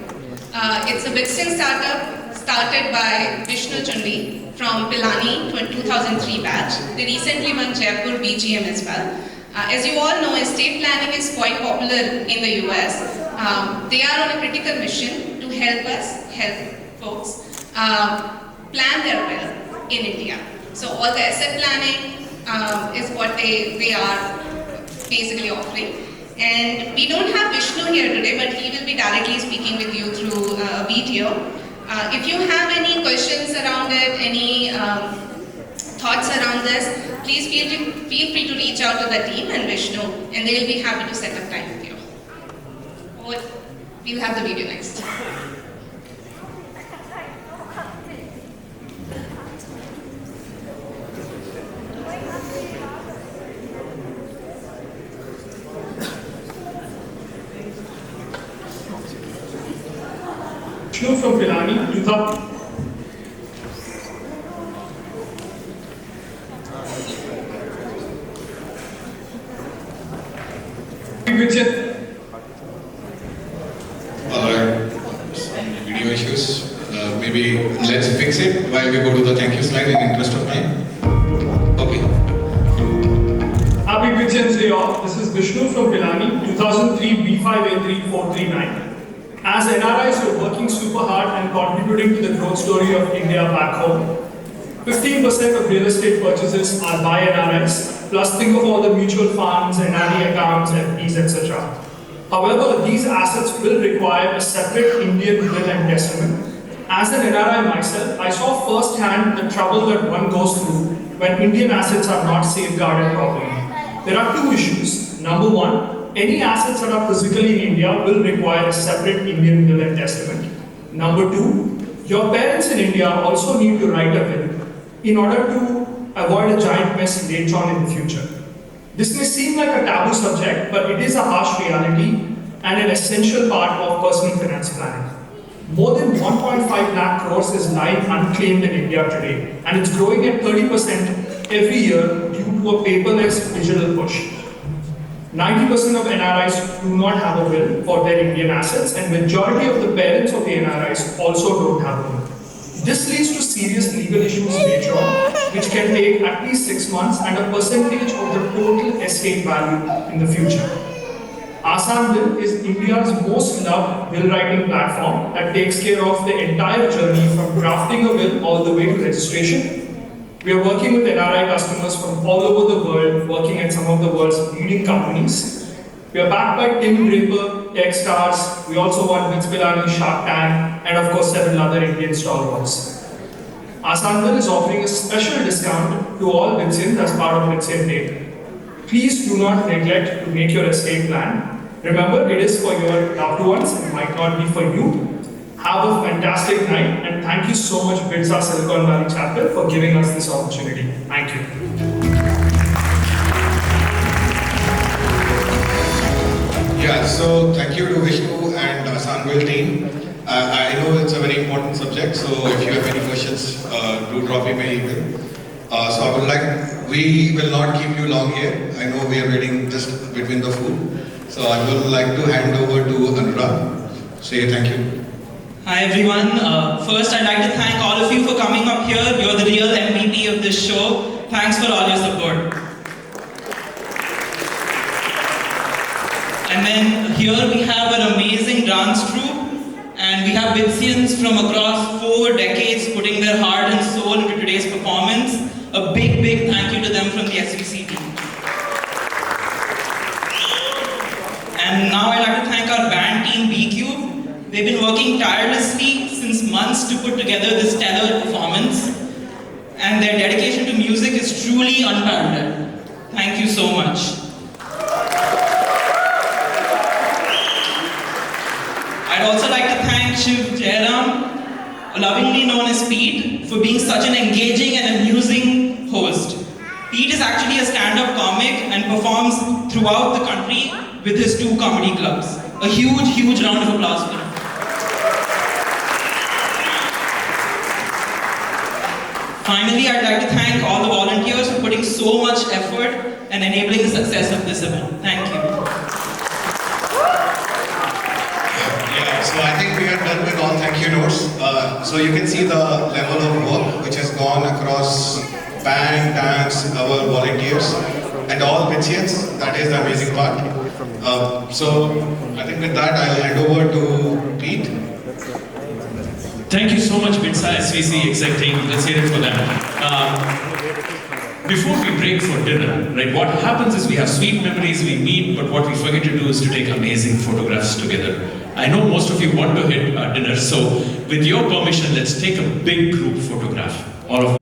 It's a Bitsin startup started by Vishnu Chundi from Pilani 2003 batch. They recently won Jaipur BGM as well. As you all know, estate planning is quite popular in the US. They are on a critical mission to help us, help folks, plan their will in India. So all the asset planning is what they are basically offering. And we don't have Vishnu here today, but he will be directly speaking with you through a video. If you have any questions around it, any thoughts around this, please feel free to reach out to the team and Vishnu, and they will be happy to set up time with you. Or we'll have the video next. Vishnu from Pilani, Utah. Video issues. Maybe let's fix it while we go to the thank you slide in interest of time. Okay. Happy Bitcoin Day all. This is Vishnu from Pilani, 2003 B5A3439. As NRIs, we're working super hard and contributing to the growth story of India back home. 15% of real estate purchases are by NRIs, plus think of all the mutual funds, NRI accounts, FDs, etc. However, these assets will require a separate Indian will and testament. As an NRI myself, I saw firsthand the trouble that one goes through when Indian assets are not safeguarded properly. There are two issues. Number one, any assets that are physically in India will require a separate Indian will and testament. Number two, your parents in India also need to write a will in order to avoid a giant mess later on in the future. This may seem like a taboo subject, but it is a harsh reality and an essential part of personal finance planning. More than 1.5 lakh crores is lying unclaimed in India today, and it's growing at 30% every year due to a paperless digital push. 90% of NRIs do not have a will for their Indian assets, and majority of the parents of the NRIs also don't have a will. This leads to serious legal issues later on, which can take at least 6 months and a percentage of the total estate value in the future. Asan Will is India's most loved will writing platform that takes care of the entire journey from drafting a will all the way to registration. We are working with NRI customers from all over the world, working at some of the world's leading companies. We are backed by Tim Draper, Techstars. We also won Vince Pilani, Shark Tank, and of course several other Indian stalwarts. Asanville is offering a special discount to all Vincians as part of Vincent Day. Please do not neglect to make your estate plan. Remember, it is for your loved ones, it might not be for you. Have a fantastic night, and thank you so much, Bitsa Silicon Valley chapter, for giving us this opportunity. Thank you. Yeah, so thank you to Vishnu and Sanville team. I know it's a very important subject, so if you have any questions, do drop me my email. So I would like, we will not keep you long here. I know we are waiting just between the food. So I would like to hand over to Anurag. Say thank you. Hi everyone. First, I'd like to thank all of you for coming up here. You're the real MVP of this show. Thanks for all your support. And then here we have an amazing dance troupe, and we have Vincians from across 4 decades putting their heart and soul into today's performance. A big thank you to them from the SVC team. And now I'd like to thank our band team BQ. They've been working tirelessly since months to put together this stellar performance, and their dedication to music is truly unparalleled. Thank you so much. thank Shiv Jairam, lovingly known as Pete, for being such an engaging and amusing host. Pete is actually a stand-up comic and performs throughout the country with his 2 comedy clubs. A huge, huge round of applause for him. Finally, I'd like to thank all the volunteers for putting so much effort and enabling the success of this event. Thank you. Yeah, so I think we are done with all thank you notes. So you can see the level of work which has gone across band, dance, our volunteers, and all Vitsians. That is the amazing part. So I think with that I'll hand over to Pete. Thank you so much, Bitsa SVC exec team. Let's hear it for them. Before we break for dinner, right, what happens is we have sweet memories, we meet, but what we forget to do is to take amazing photographs together. I know most of you want to hit dinner, so with your permission, let's take a big group photograph. All of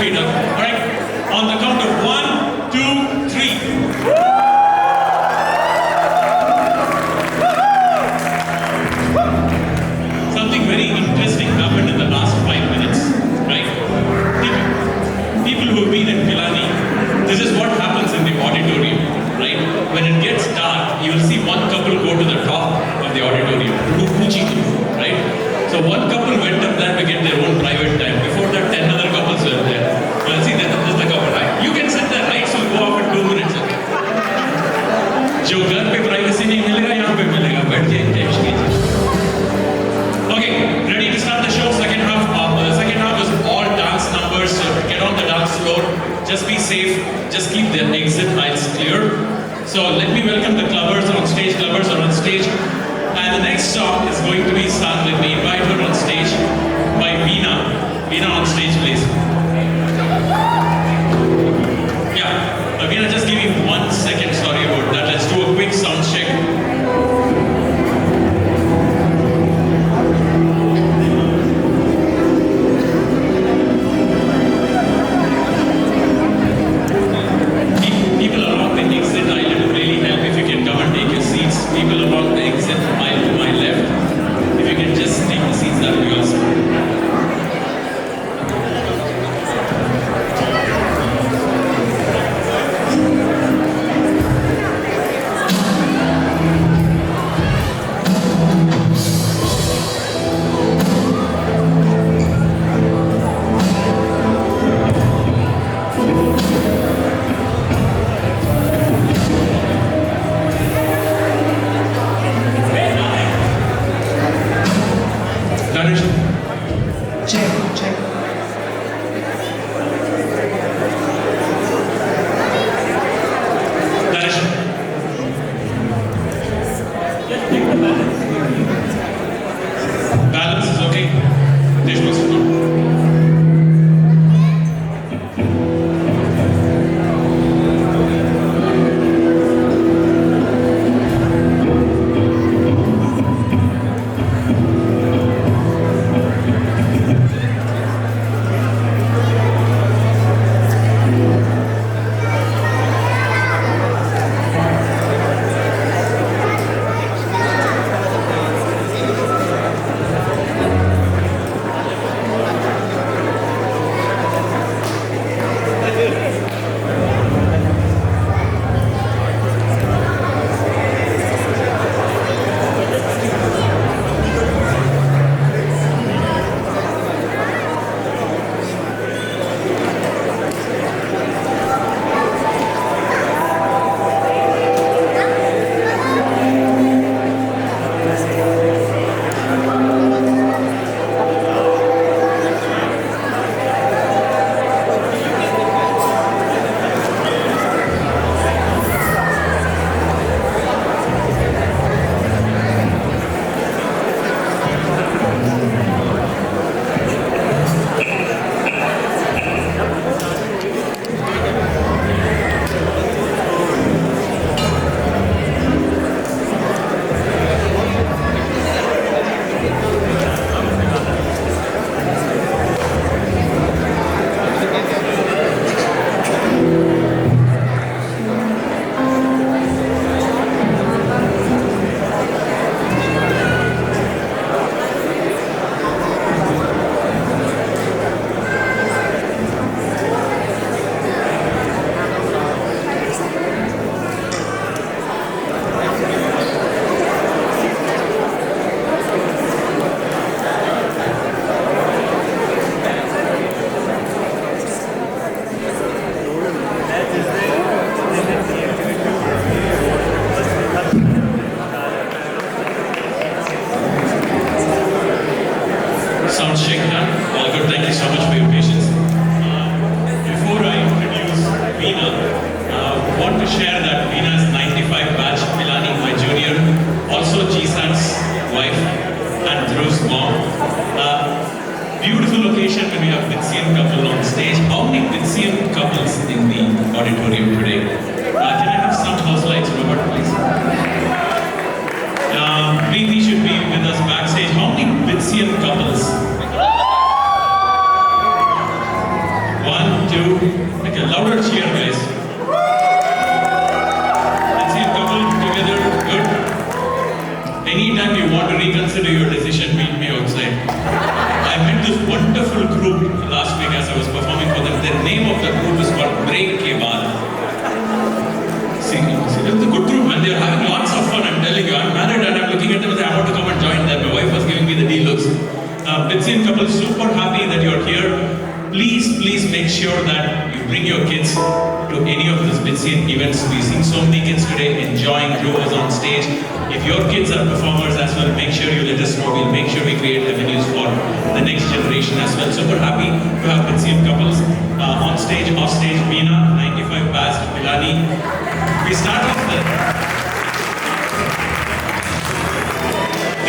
feet up. Alright? On the count of 1, 2, 3. Something very interesting happened in the last 5 minutes, right? People who have been in Pilani, this is what happens in the auditorium, right? When it gets dark, you will see one couple go to the top of the auditorium, right? So one couple went up there to get their own private time. Before that, 10 other couples were there. You'll see that this is the couple, right? You can sit there, lights will go off in 2 minutes. जो घर पे privacy नहीं मिलेगा, यहाँ पे मिलेगा. बैठ के enjoy कीजिए. Okay, ready to start the show. Second half. The second half is all dance numbers. So get on the dance floor. Just be safe. Just keep the exit aisles clear. So let me welcome the clubbers on stage. Clubbers are on stage. And the next song is going to be sung. Let me invite her on stage by Veena. Veena on stage, please. Yeah, Veena, just give me 1 second. Sorry about that. Let's do a quick sound check. People along the exit aisle, it would really help if you can come and take your seats. People along the exit aisle to my left, if you can just take the seats, that would be awesome. 2. Like a louder cheer, guys. Let's see a couple together. Good. Anytime you want to reconsider your decision, meet me outside. I met this wonderful group last week as I was performing for them. The name of the group is called Break Ke Baad. See, it was a good group, man. They are having lots of fun, I'm telling you. I'm married and I'm looking at them and saying, I want to come and join them. My wife was giving me the D-looks. Bitsin couple, super happy that you're here. Please make sure that you bring your kids to any of these Bitsin events. We've seen so many kids today enjoying duos on stage. If your kids are performers as well, make sure you let us know. We'll make sure we create avenues for the next generation as well. Super happy to have Bitsin couples on stage, off stage. Veena, 95 Bast, Pilani. We start off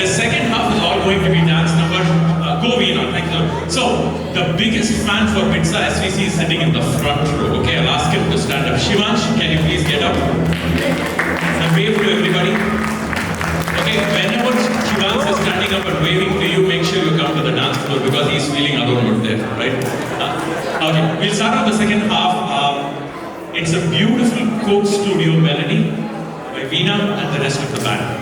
the second half is all going to be dance number. Go Veena, thank you. So, the biggest fan for Bitsa SVC is sitting in the front row. Okay, I'll ask him to stand up. Shivansh, can you please get up? And wave to everybody. Okay, whenever Shivansh is standing up and waving to you, make sure you come to the dance floor because he's feeling alone out there, right? Okay, we'll start off the second half. It's a beautiful Coke Studio melody by Veena and the rest of the band.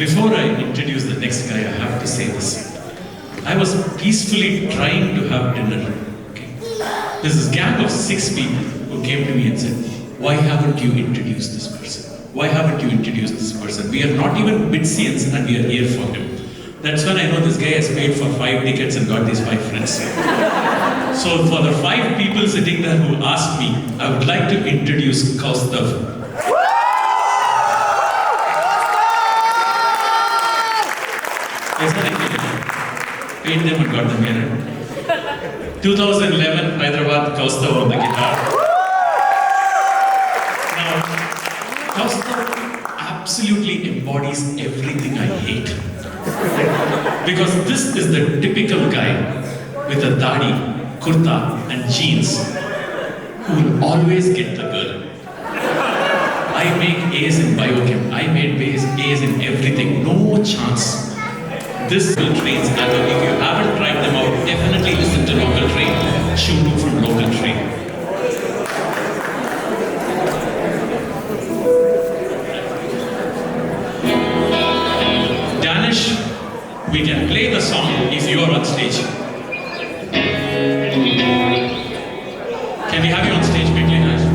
before I introduce the next guy, I have to say this. I was peacefully trying to have dinner. Okay. There's this gang of 6 people who came to me and said, why haven't you introduced this person? Why haven't you introduced this person? We are not even Bitsians and we are here for him. That's when I know this guy has paid for 5 tickets and got these 5 friends. So for the 5 people sitting there who asked me, I would like to introduce Kaustav. Yes, I did. Paid them and got them here. 2011, Hyderabad, Kaustav on the guitar. Now, Kaustav absolutely embodies everything I hate. Because this is the typical guy with a dadi, kurta and jeans who will always get the girl. I make A's in biochem, I made A's in everything, no chance. This will trains, and if you haven't tried them out, definitely listen to Local Train, Shunu from Local Train. Danish, we can play the song if you are on stage. Can we have you on stage quickly, Danish?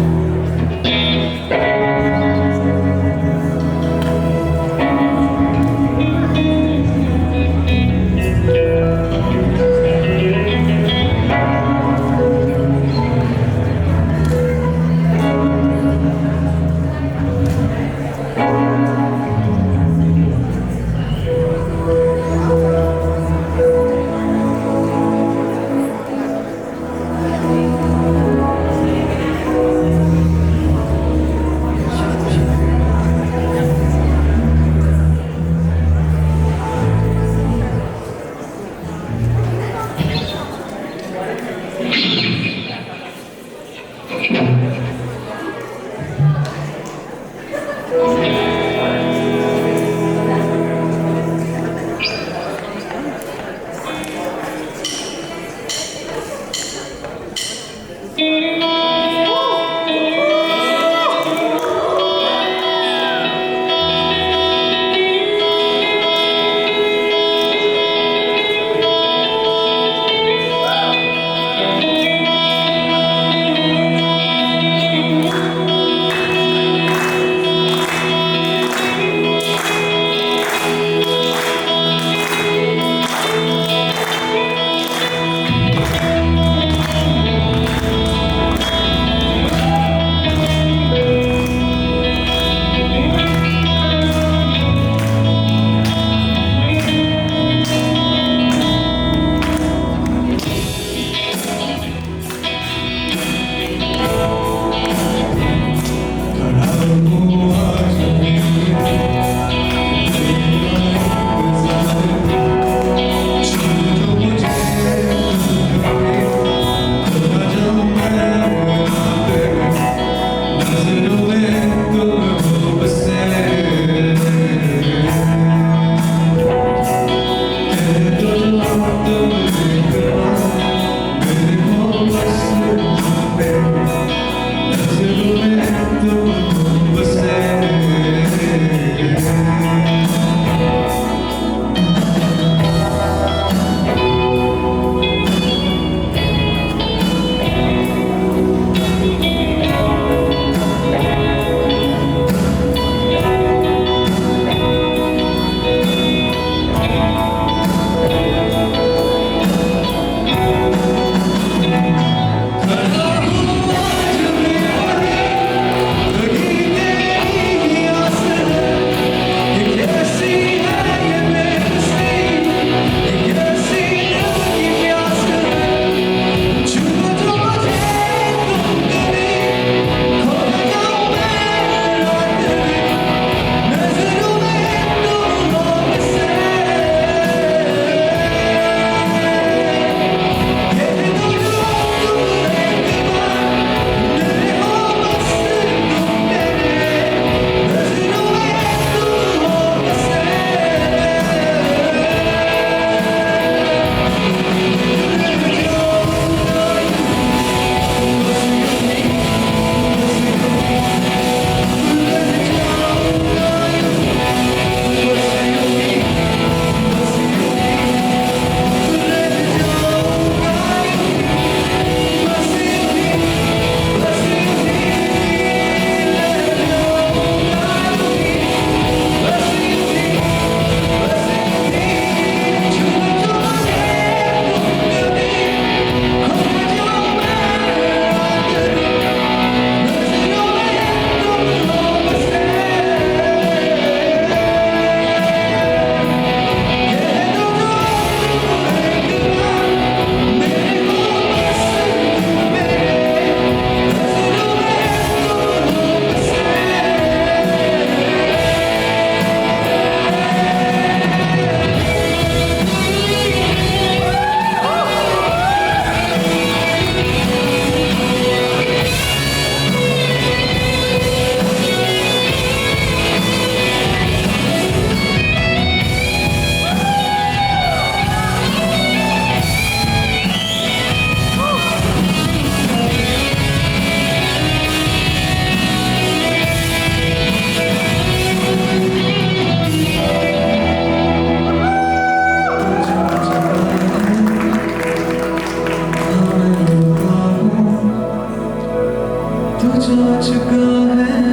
don't you go ahead.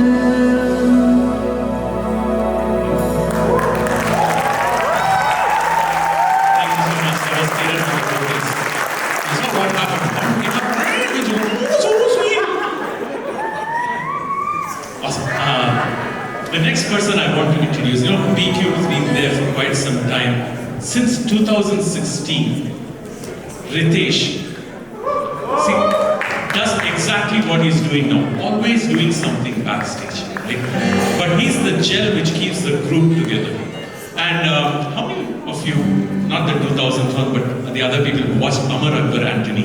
The next person I want to introduce, BQ has been there for quite some time. Since 2016, Ritesh, see, does exactly what he's doing now. Always doing something backstage. Right? But he's the gel which keeps the group together. And how many of you, not the 2001, but the other people who watched Amar Akbar Anthony?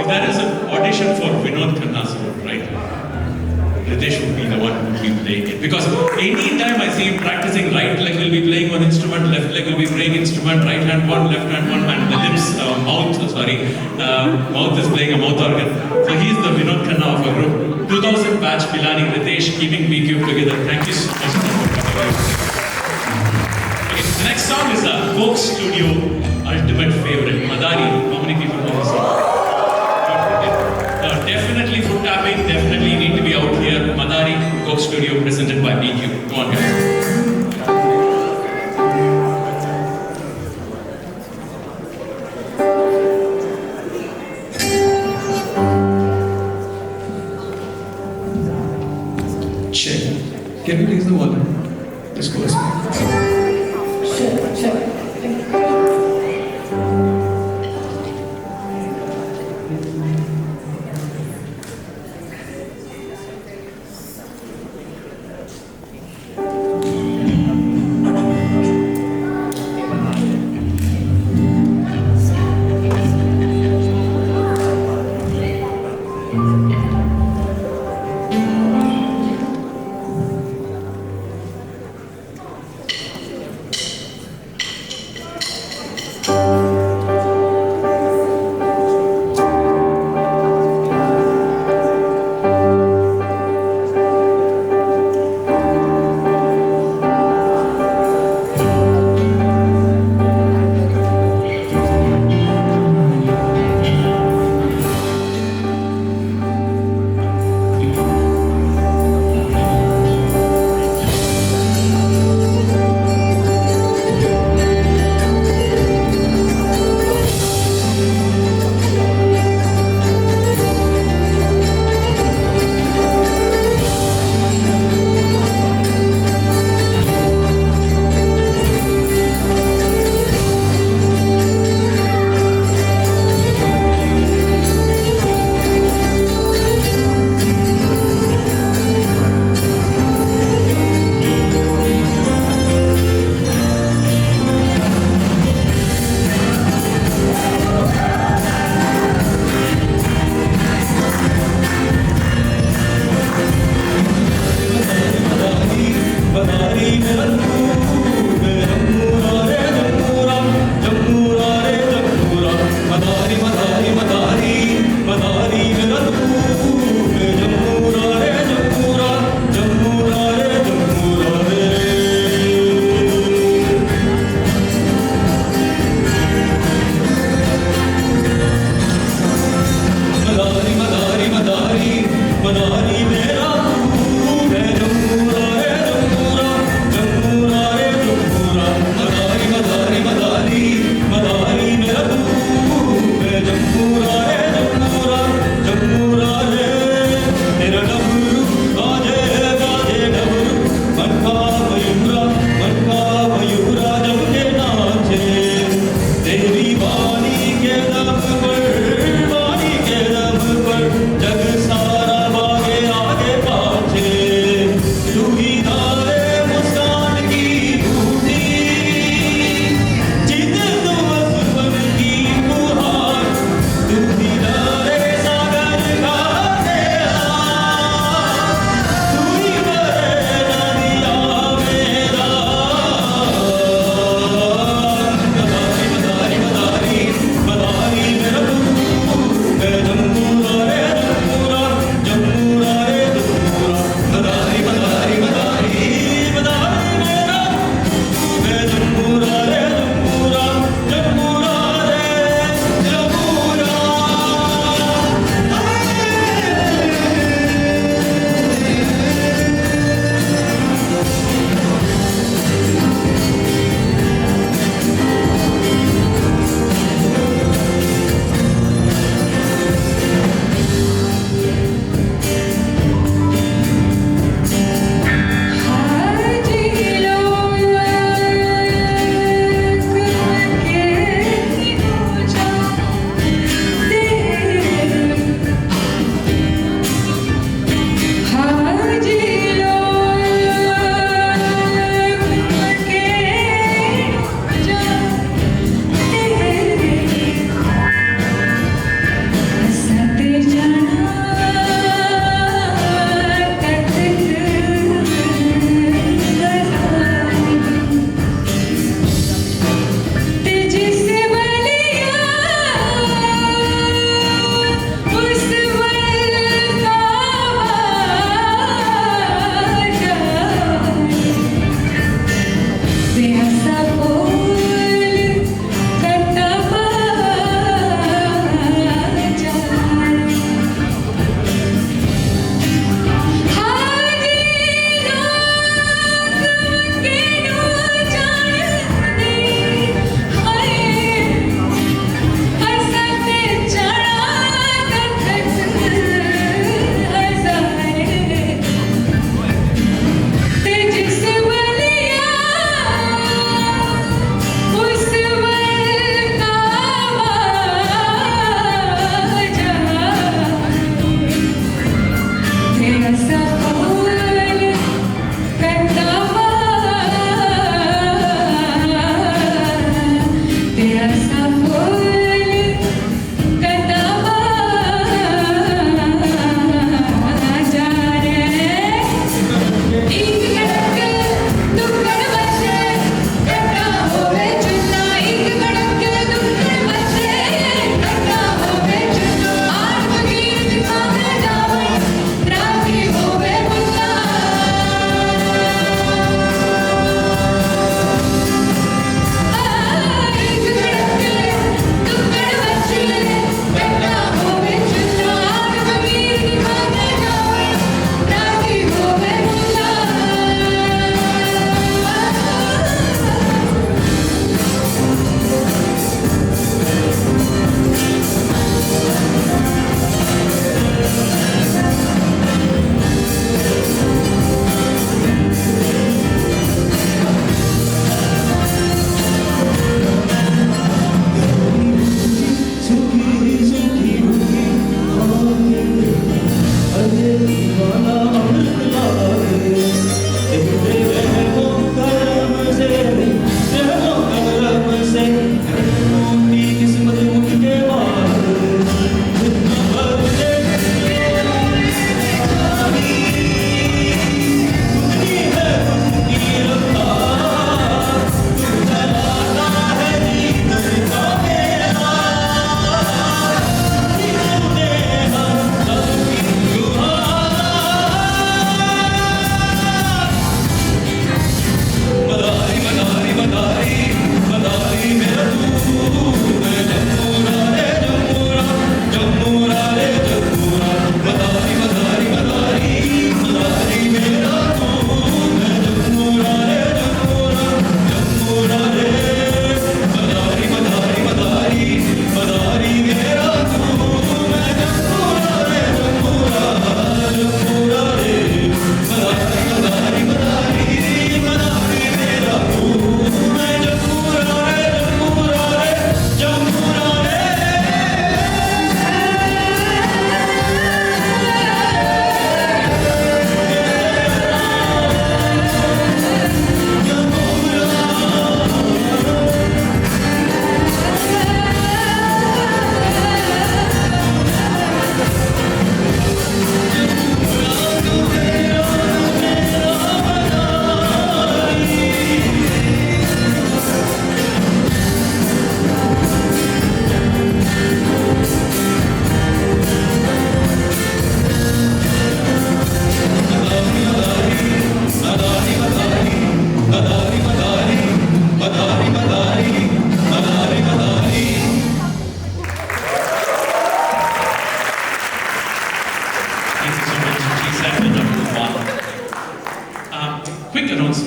If there is an audition for Vinod Khanna's role, right? Ritesh would be the one who will be playing it. Because any time I see him practicing, right leg will be playing one instrument, left leg will be playing instrument, right hand one, left hand one, and the lips, mouth is playing a mouth organ. So he's the Vinod Khanna of our group. 2000 batch Pilani, Ritesh, keeping BQ together. Thank you so much. Okay, the next song is a Coke Studio ultimate favorite, Madari. How many people know this song? Definitely foot tapping, definitely need to be out here. Madari, Coke Studio, presented by BQ. Go on, guys. Check. Can you please the volume? This goes. Check.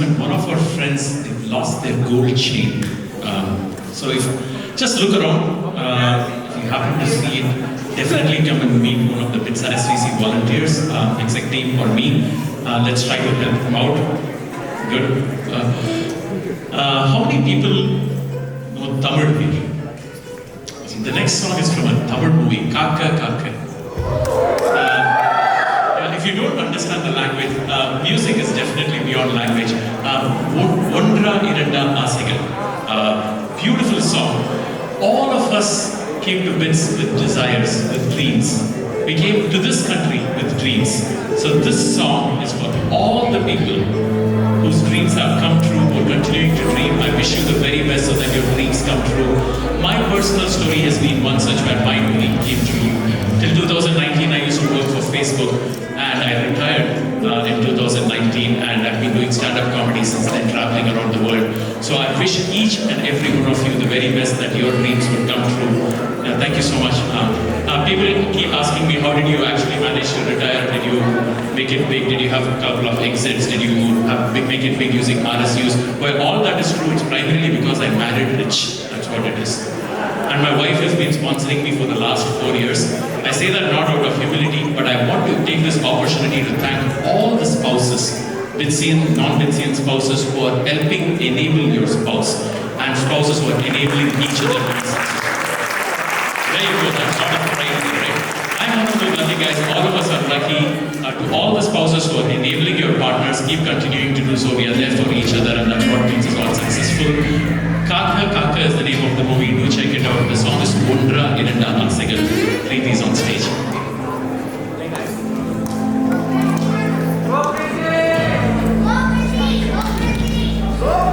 announcement. One of our friends, they've lost their gold chain. So if just look around, if you happen to see it, definitely come and meet one of the BITS RSVC volunteers, exec team or me. Let's try to help them out. Good. How many people know Tamil here? The next song is from a Tamil movie, Kaka Kaka. If you don't understand the language, music is definitely beyond language. Ondra Iranda Asigal. Beautiful song. All of us came to BITS with desires, with dreams. We came to this country with dreams. So this song is for all the people whose dreams have come true, who are continuing to dream. I wish you the very best so that your dreams come true. My personal story has been one such where my dream came true. Till 2019, I used to work for Facebook, and I retired in 2019, and I've been doing stand-up comedy since then, traveling around the world. So I wish each and every one of you the very best, that your dreams would come true. Thank you so much. People keep asking me, how did you actually manage to retire? Did you make it big? Did you have a couple of exits? Did you make it big using RSUs? Well, all that is true. It's primarily because I married rich. That's what it is. And my wife has been sponsoring me for the last 4 years. I say that not out of humility, but I want to take this opportunity to thank all the spouses, BITSian, non-BITSian spouses who are helping enable your spouse, and spouses who are enabling each other to be successful. There you go, that's not a pride, right? I'm one of those lucky guys, all of us are lucky. To all the spouses who are enabling your partners, keep continuing to do so. We are there for each other, and that's what makes us all successful. Kaka Kaka is the name of the movie. Do check it out. The song is Ondra Iranda Asigal. Preeti is on stage. Oh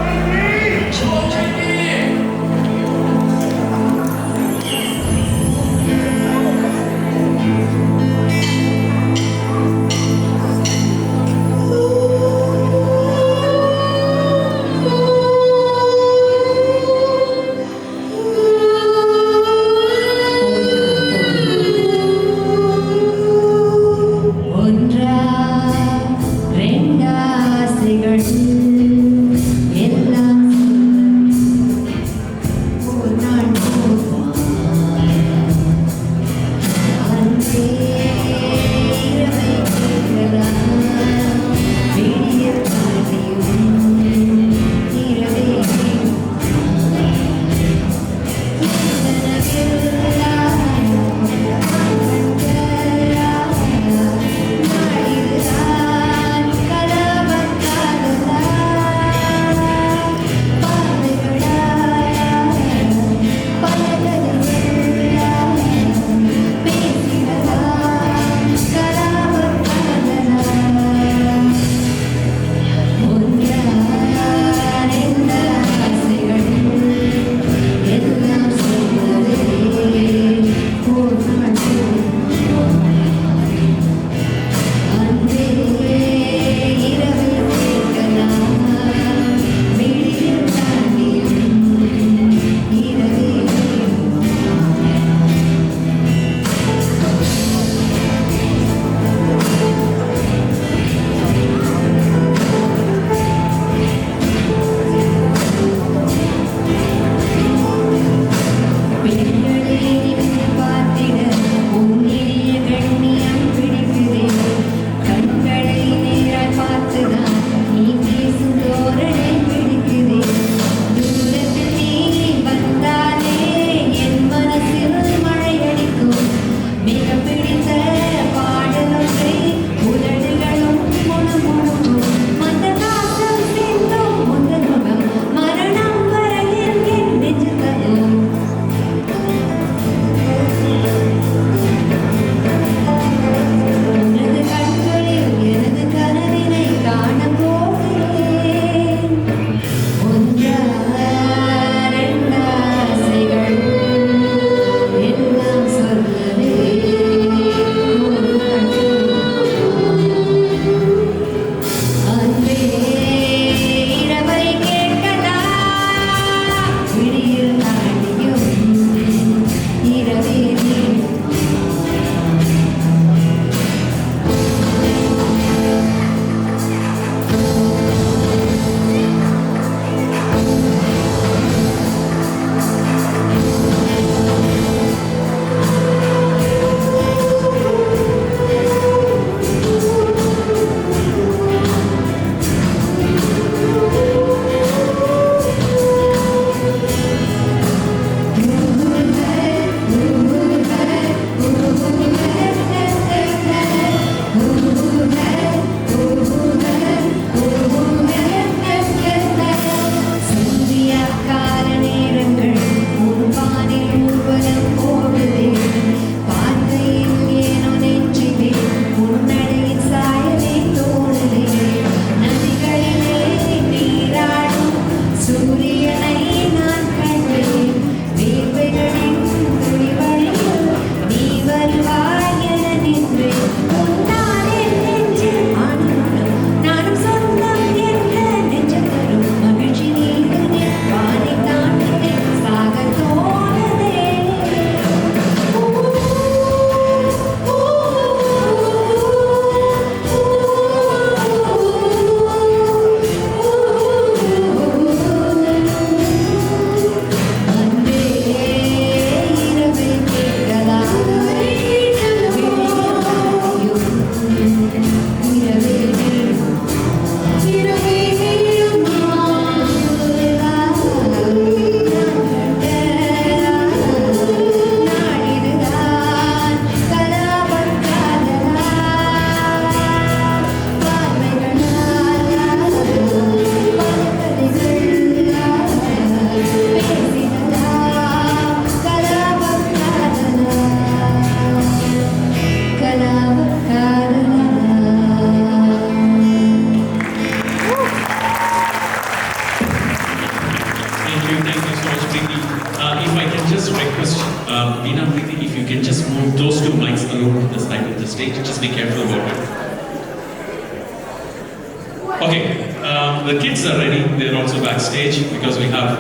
The kids are ready. They're also backstage because we have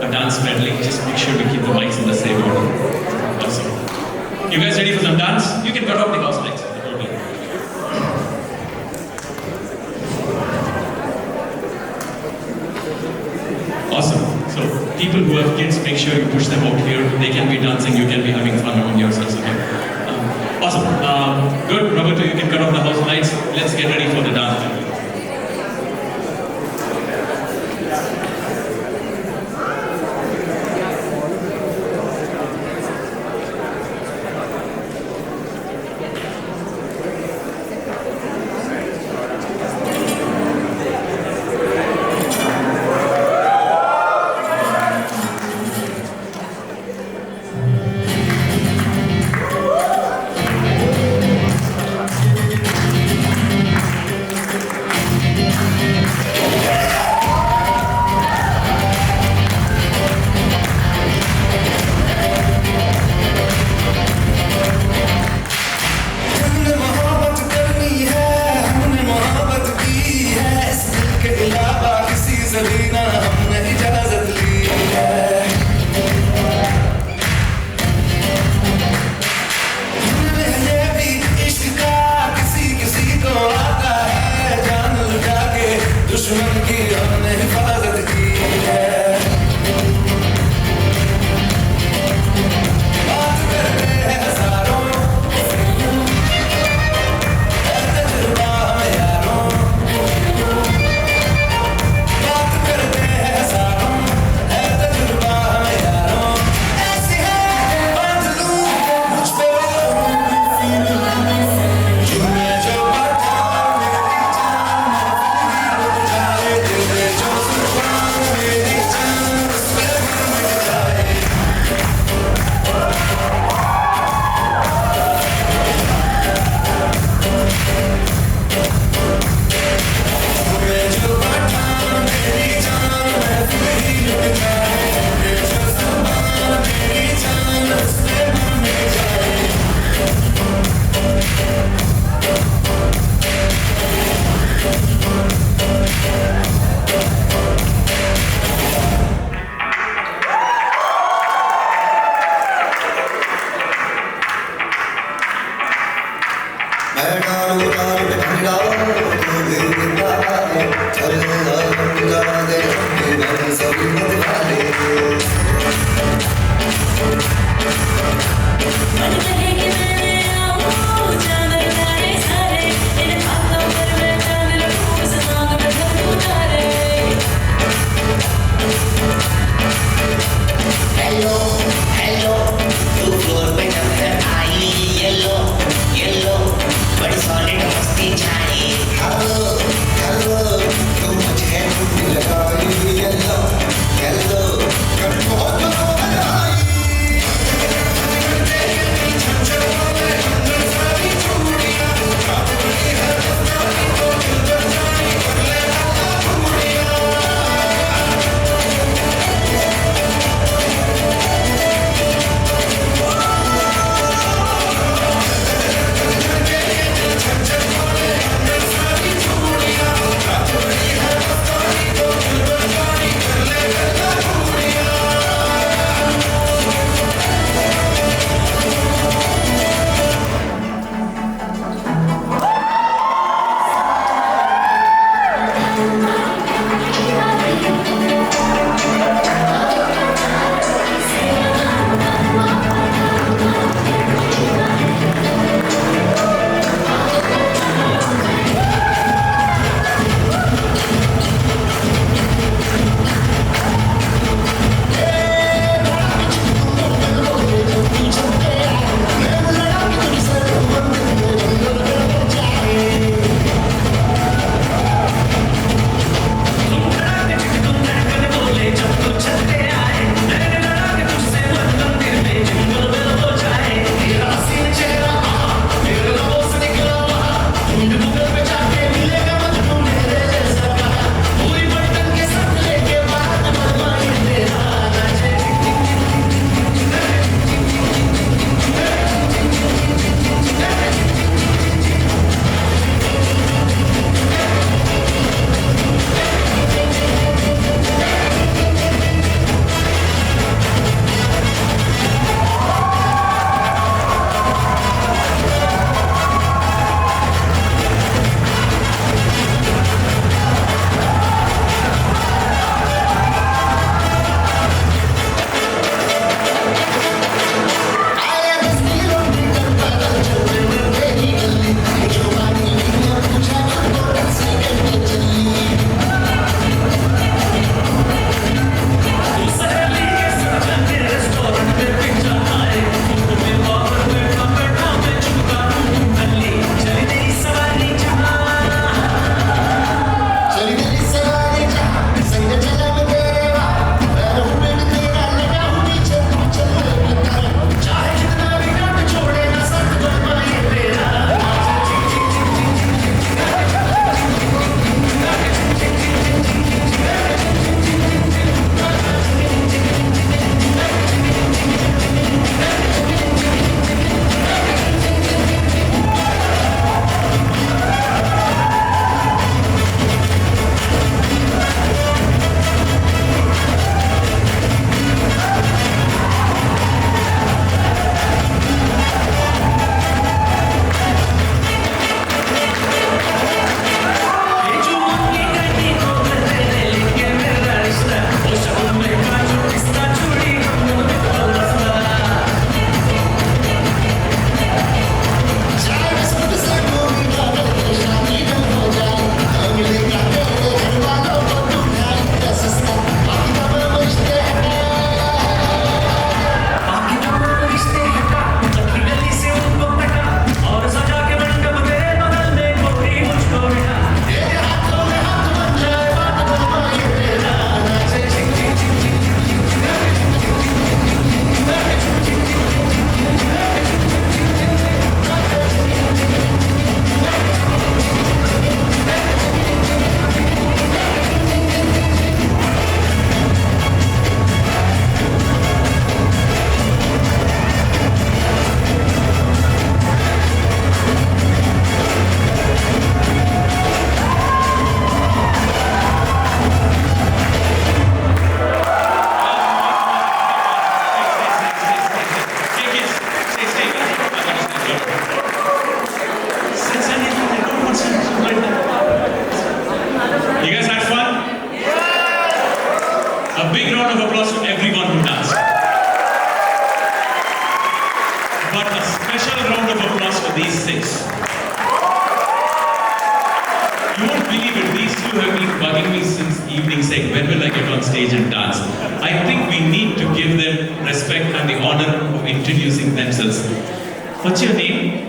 a dance medley. Just make sure we keep the mics in the same order. Awesome. You guys ready for some dance? You can cut off the house lights. Awesome. So people who have kids, make sure you push them out here. They can be dancing. You can be having fun on yourselves. Okay. Awesome. Good. Roberto, you can cut off the house lights. Let's get ready for the dance medley. Hello, these six. You won't believe it, these two have been bugging me since evening saying, when will I get on stage and dance? I think we need to give them respect and the honor of introducing themselves. What's your name?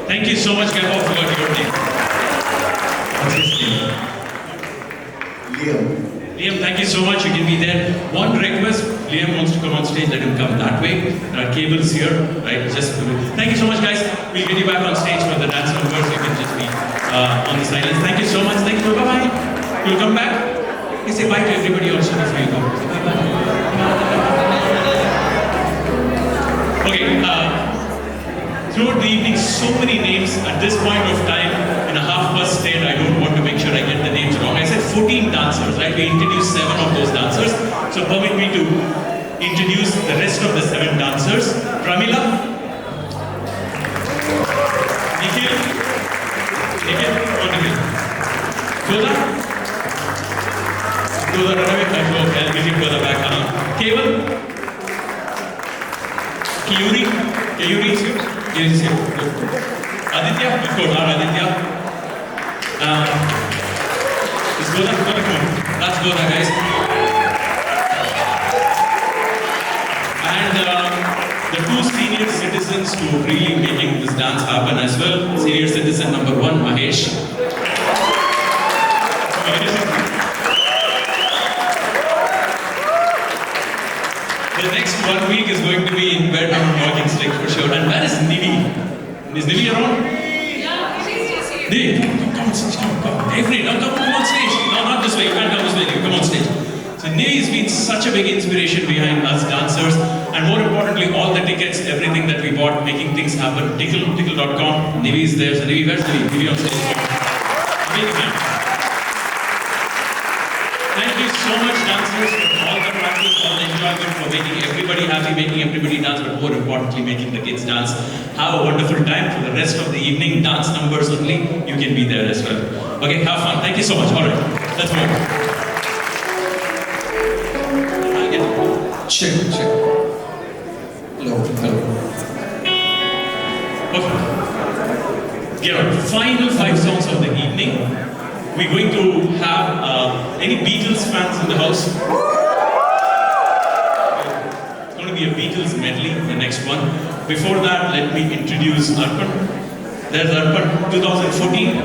Thank you so much, guys. I forgot your name. What's his name? Liam. Liam, thank you so much. You can be there. One request, Liam wants to come on stage. Let him come that way. There are cables here, right? Just thank you so much, guys. We'll get you back on stage for the dance numbers. You can just be on the sidelines. Thank you so much. Thank you. Bye bye. You'll come back. You say bye to everybody also before you go. Okay. Throughout the evening, so many names. At this point of time, in a half-past state, I don't want to make sure I get the names wrong. I said 14 dancers, right? We introduced 7 of those dancers. So permit me to introduce the rest of the 7 dancers. Pramila, Nikhil, or Nikhil? Goda, run away. I'll give you Goda back. Keval, Kiyuri is here. Yes, yes. Aditya, of course, Aditya. Is Goda come on? That's Goda, guys. And the 2 senior citizens who are really making this dance happen as well. Senior citizen number 1, Mahesh. The next 1 week is going to be in bed on walking stick for sure. And where is Nivi? Is Nivi around? Yeah, she's here. Nivi, come on stage, come. Avery, now come on stage. No, not this way, you can't come this way, you come on stage. So Nivi has been such a big inspiration behind us dancers. And more importantly, all the tickets, everything that we bought, making things happen. Tickle.com, Nivi is there. So Nivi, where's Nivi? Nivi on stage. Thank you so much, dancers, for all the practice, all the enjoyment, for making everybody happy, making everybody dance, but more importantly, making the kids dance. Have a wonderful time. For the rest of the evening, dance numbers only, you can be there as well. Okay, have fun. Thank you so much. All right, let's move. Check. Hello. Okay. Get on. Final 5 songs of the evening. We're going to have any Beatles fans in the house? It's going to be a Beatles medley, the next one. Before that, let me introduce Arpan. There's Arpan 2014.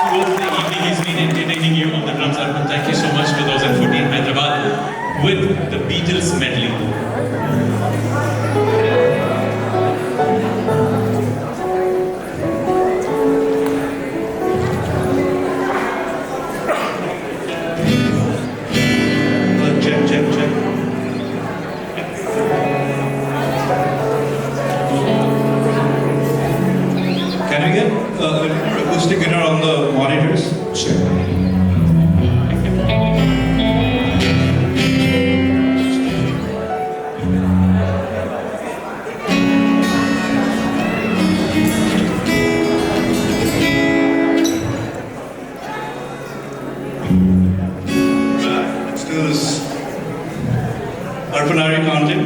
Throughout the evening, he's been entertaining you on the drums. Arpan, thank you so much. 2014 Hyderabad with the Beatles medley. Check. Can we get a little more acoustic guitar on the monitors? Sure. Let's do this. Arpanari content.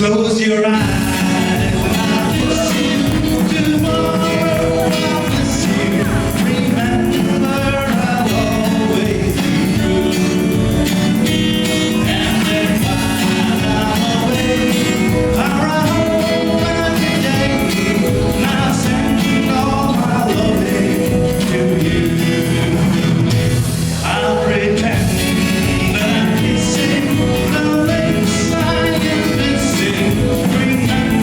Close your eyes and I'll miss you tomorrow. I'll miss you. Remember, I'll always be true. And then while I'm away, far home every day, and I'll send all my loving to you. I'll pretend that I'm kissing the lips I am missing. Remember.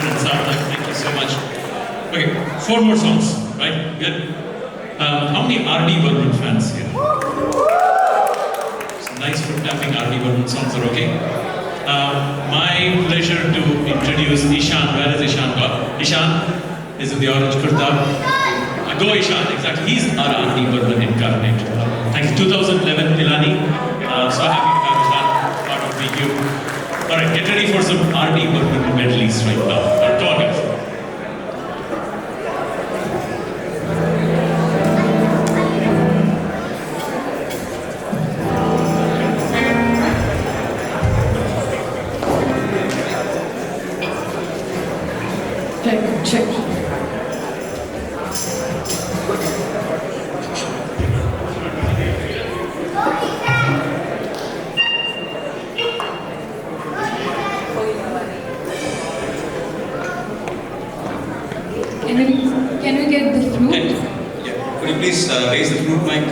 and Sarthak, thank you so much. Okay, 4 more songs, right? Good. How many R.D. Burman fans here? It's nice for tapping R.D. Burman songs are okay. My pleasure to introduce Ishan. Where is Ishan gone? Ishan is in the orange kurta. Go Ishan, exactly. He's our R.D. Burman incarnate. Thanks. 2011 Pilani. So happy to have Ishan part of BQ. Alright, get ready for some R.D. Burman medleys right now. Come on, guys. Check. Can we get the flute? Yeah. Could you please raise the flute mic?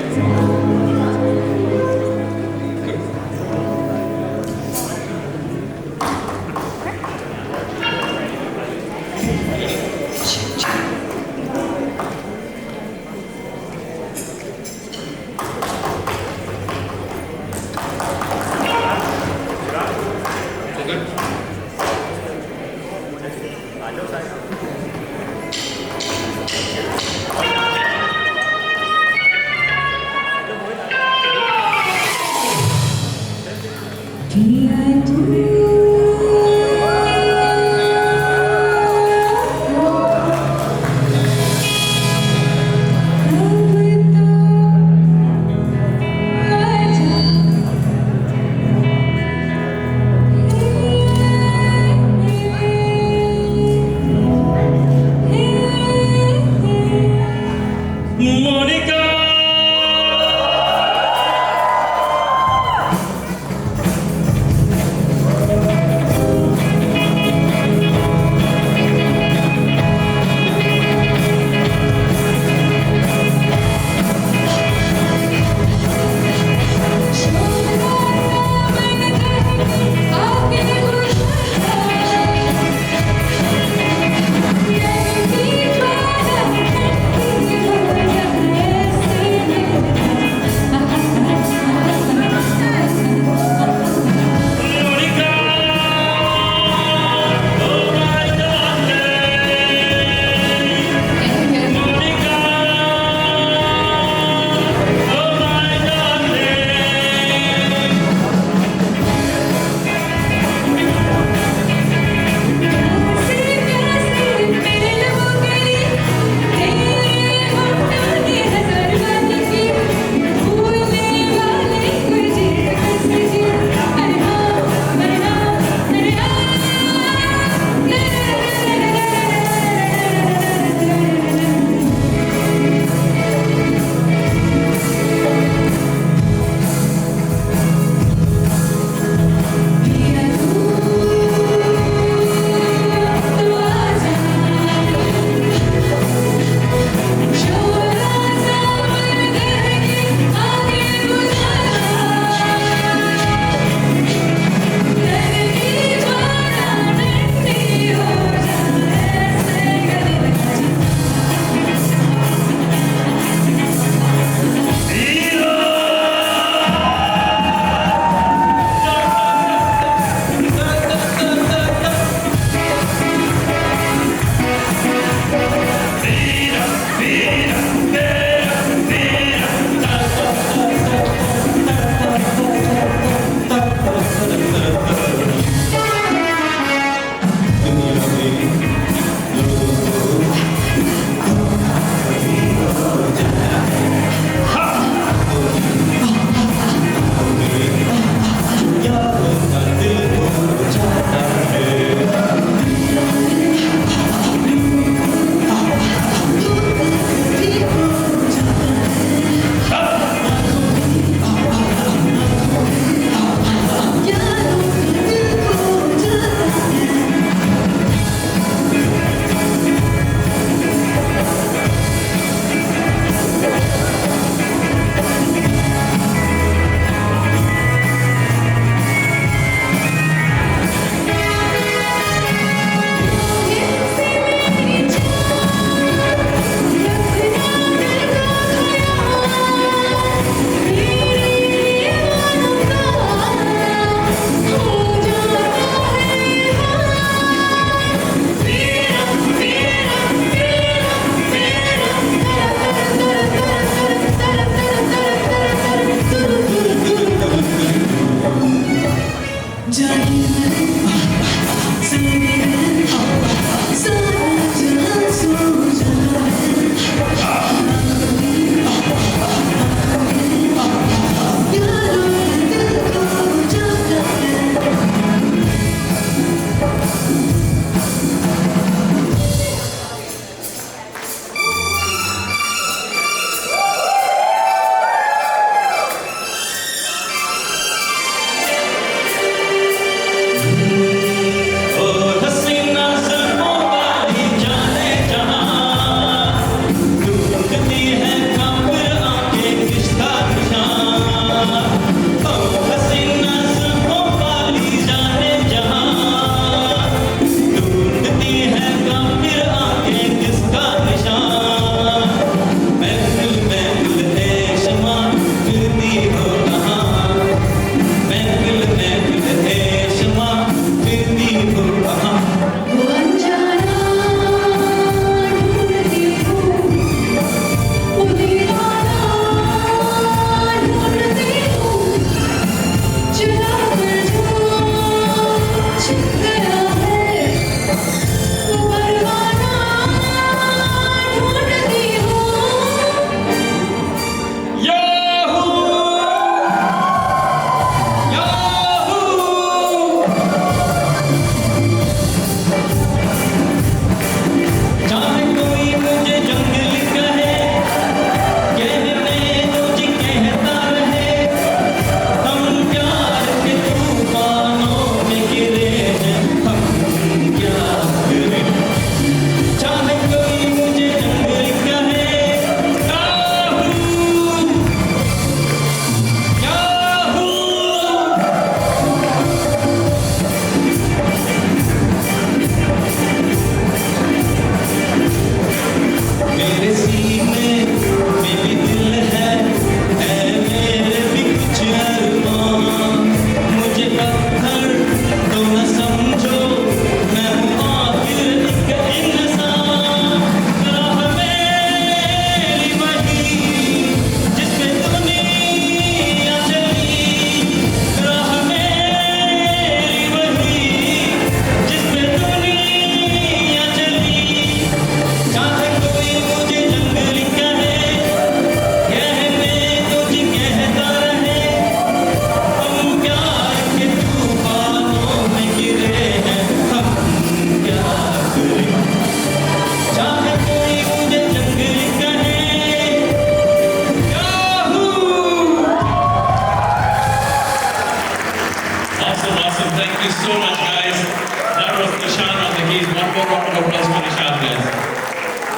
very sharp, guys.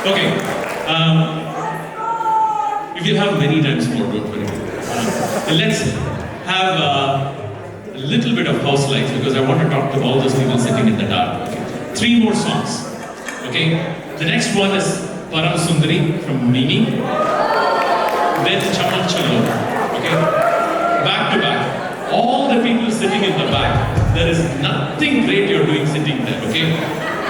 Okay. We will have many times more, don't worry. Let's have a little bit of house lights because I want to talk to all those people sitting in the dark. Okay. 3 more songs. Okay. The next one is Param Sundari from Mimi. Then Chaman Challo. Okay. Back to back. All the people sitting in the back, there is nothing great you're doing sitting there. Okay.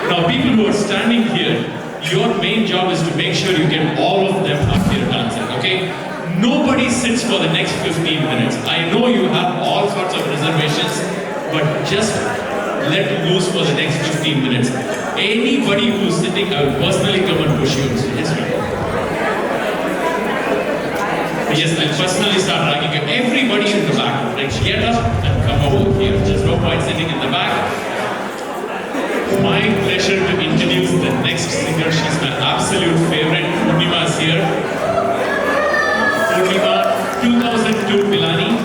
Now, people who are standing here, your main job is to make sure you get all of them up here dancing, okay? Nobody sits for the next 15 minutes. I know you have all sorts of reservations, but just let loose for the next 15 minutes. Anybody who's sitting, I will personally come and push you. Yes, ma'am. Yes, I'll personally start dragging you. Everybody in the back, like, get up and come over here. There's no point sitting in the back. My pleasure to introduce the next singer. She's my absolute favorite. Purnima is here. Purnima, 2002 Pilani.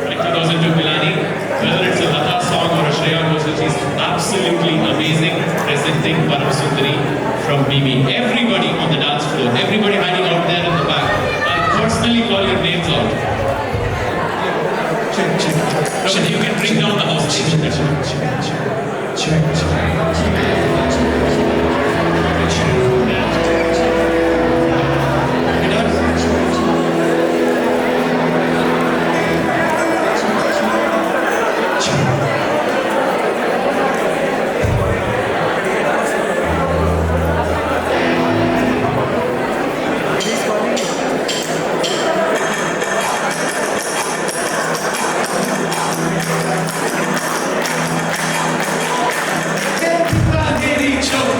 Right, 2002 Pilani. Whether it's a Lata song or a Shreya Ghoshal, she's absolutely amazing. Presenting Param Sundari from Mimi. Everybody on the dance floor, everybody hiding out there in the back. I'll personally call your names out. Check. You can bring down the house. Check. Choke.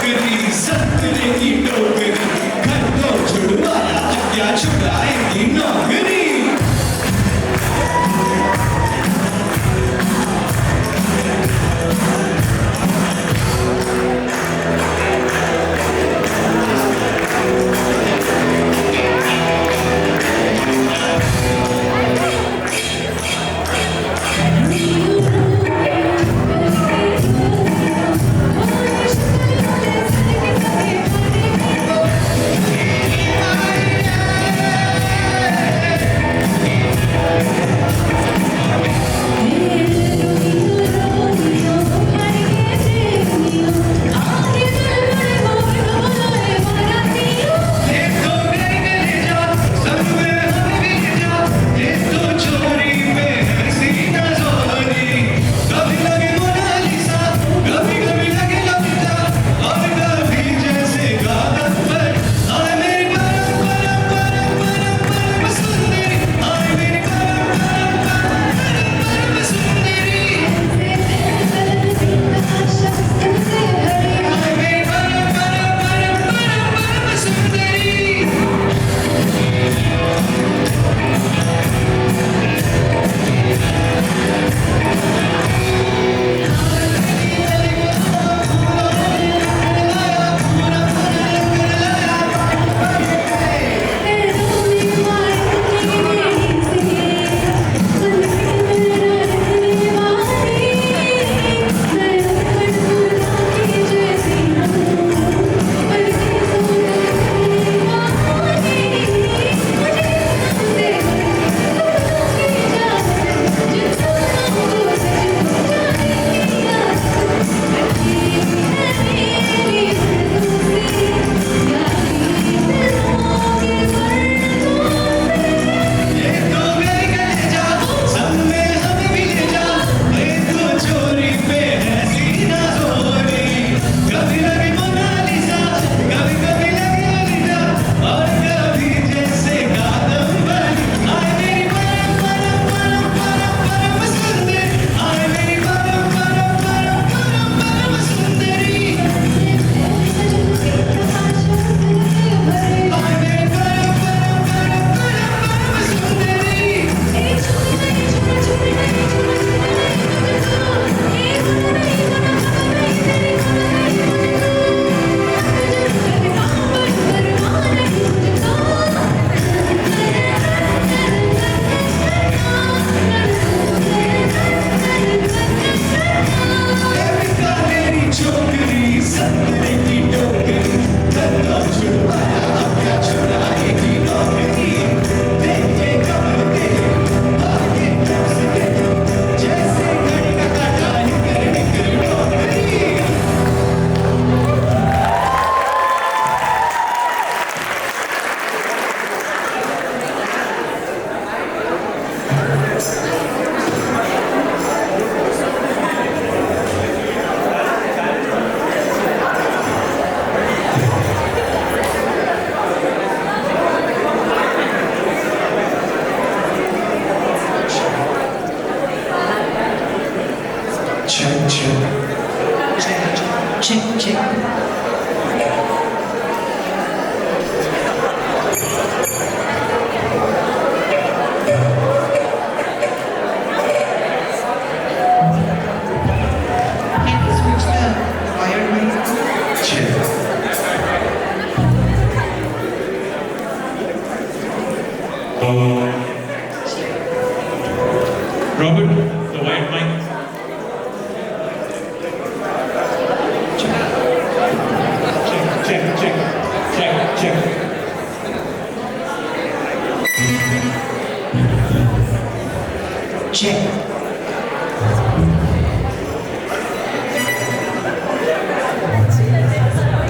check.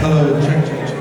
Hello, check, check, check.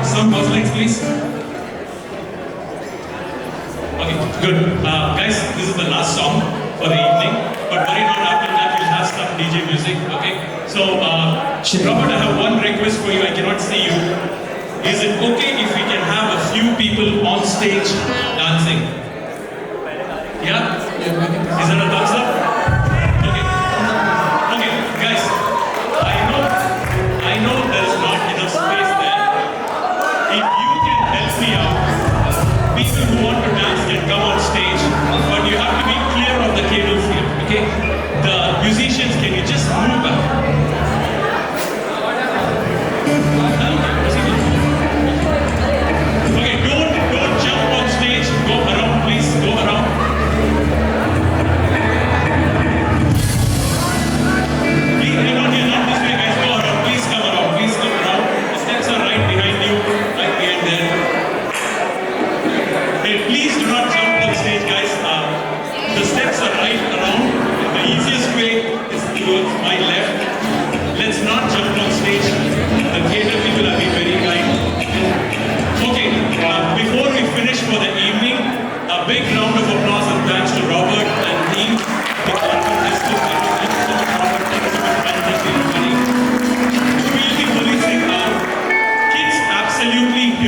Some house lights, please. Okay, good. Guys, this is the last song for the evening. But worry not, after that we'll have some DJ music. Okay. So, Robert, I have one request for you. I cannot see you. Is it okay if we can have a few people on stage dancing? Yeah? Is that a thumbs up? Okay. Okay, guys. I know there is not enough space there. If you can help me out, people who want to dance can come on stage, but you have to be clear of the cables here, okay? The musicians, can you just move back? Okay, don't jump on stage. Go around, please. Go around.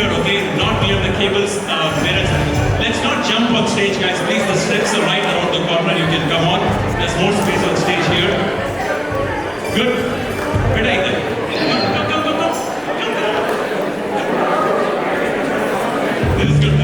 here, okay? Not near the cables. Let's not jump on stage, guys. Please, the steps are right around the corner. You can come on. There's more space on stage here. Good. Beta either. Come. This is good.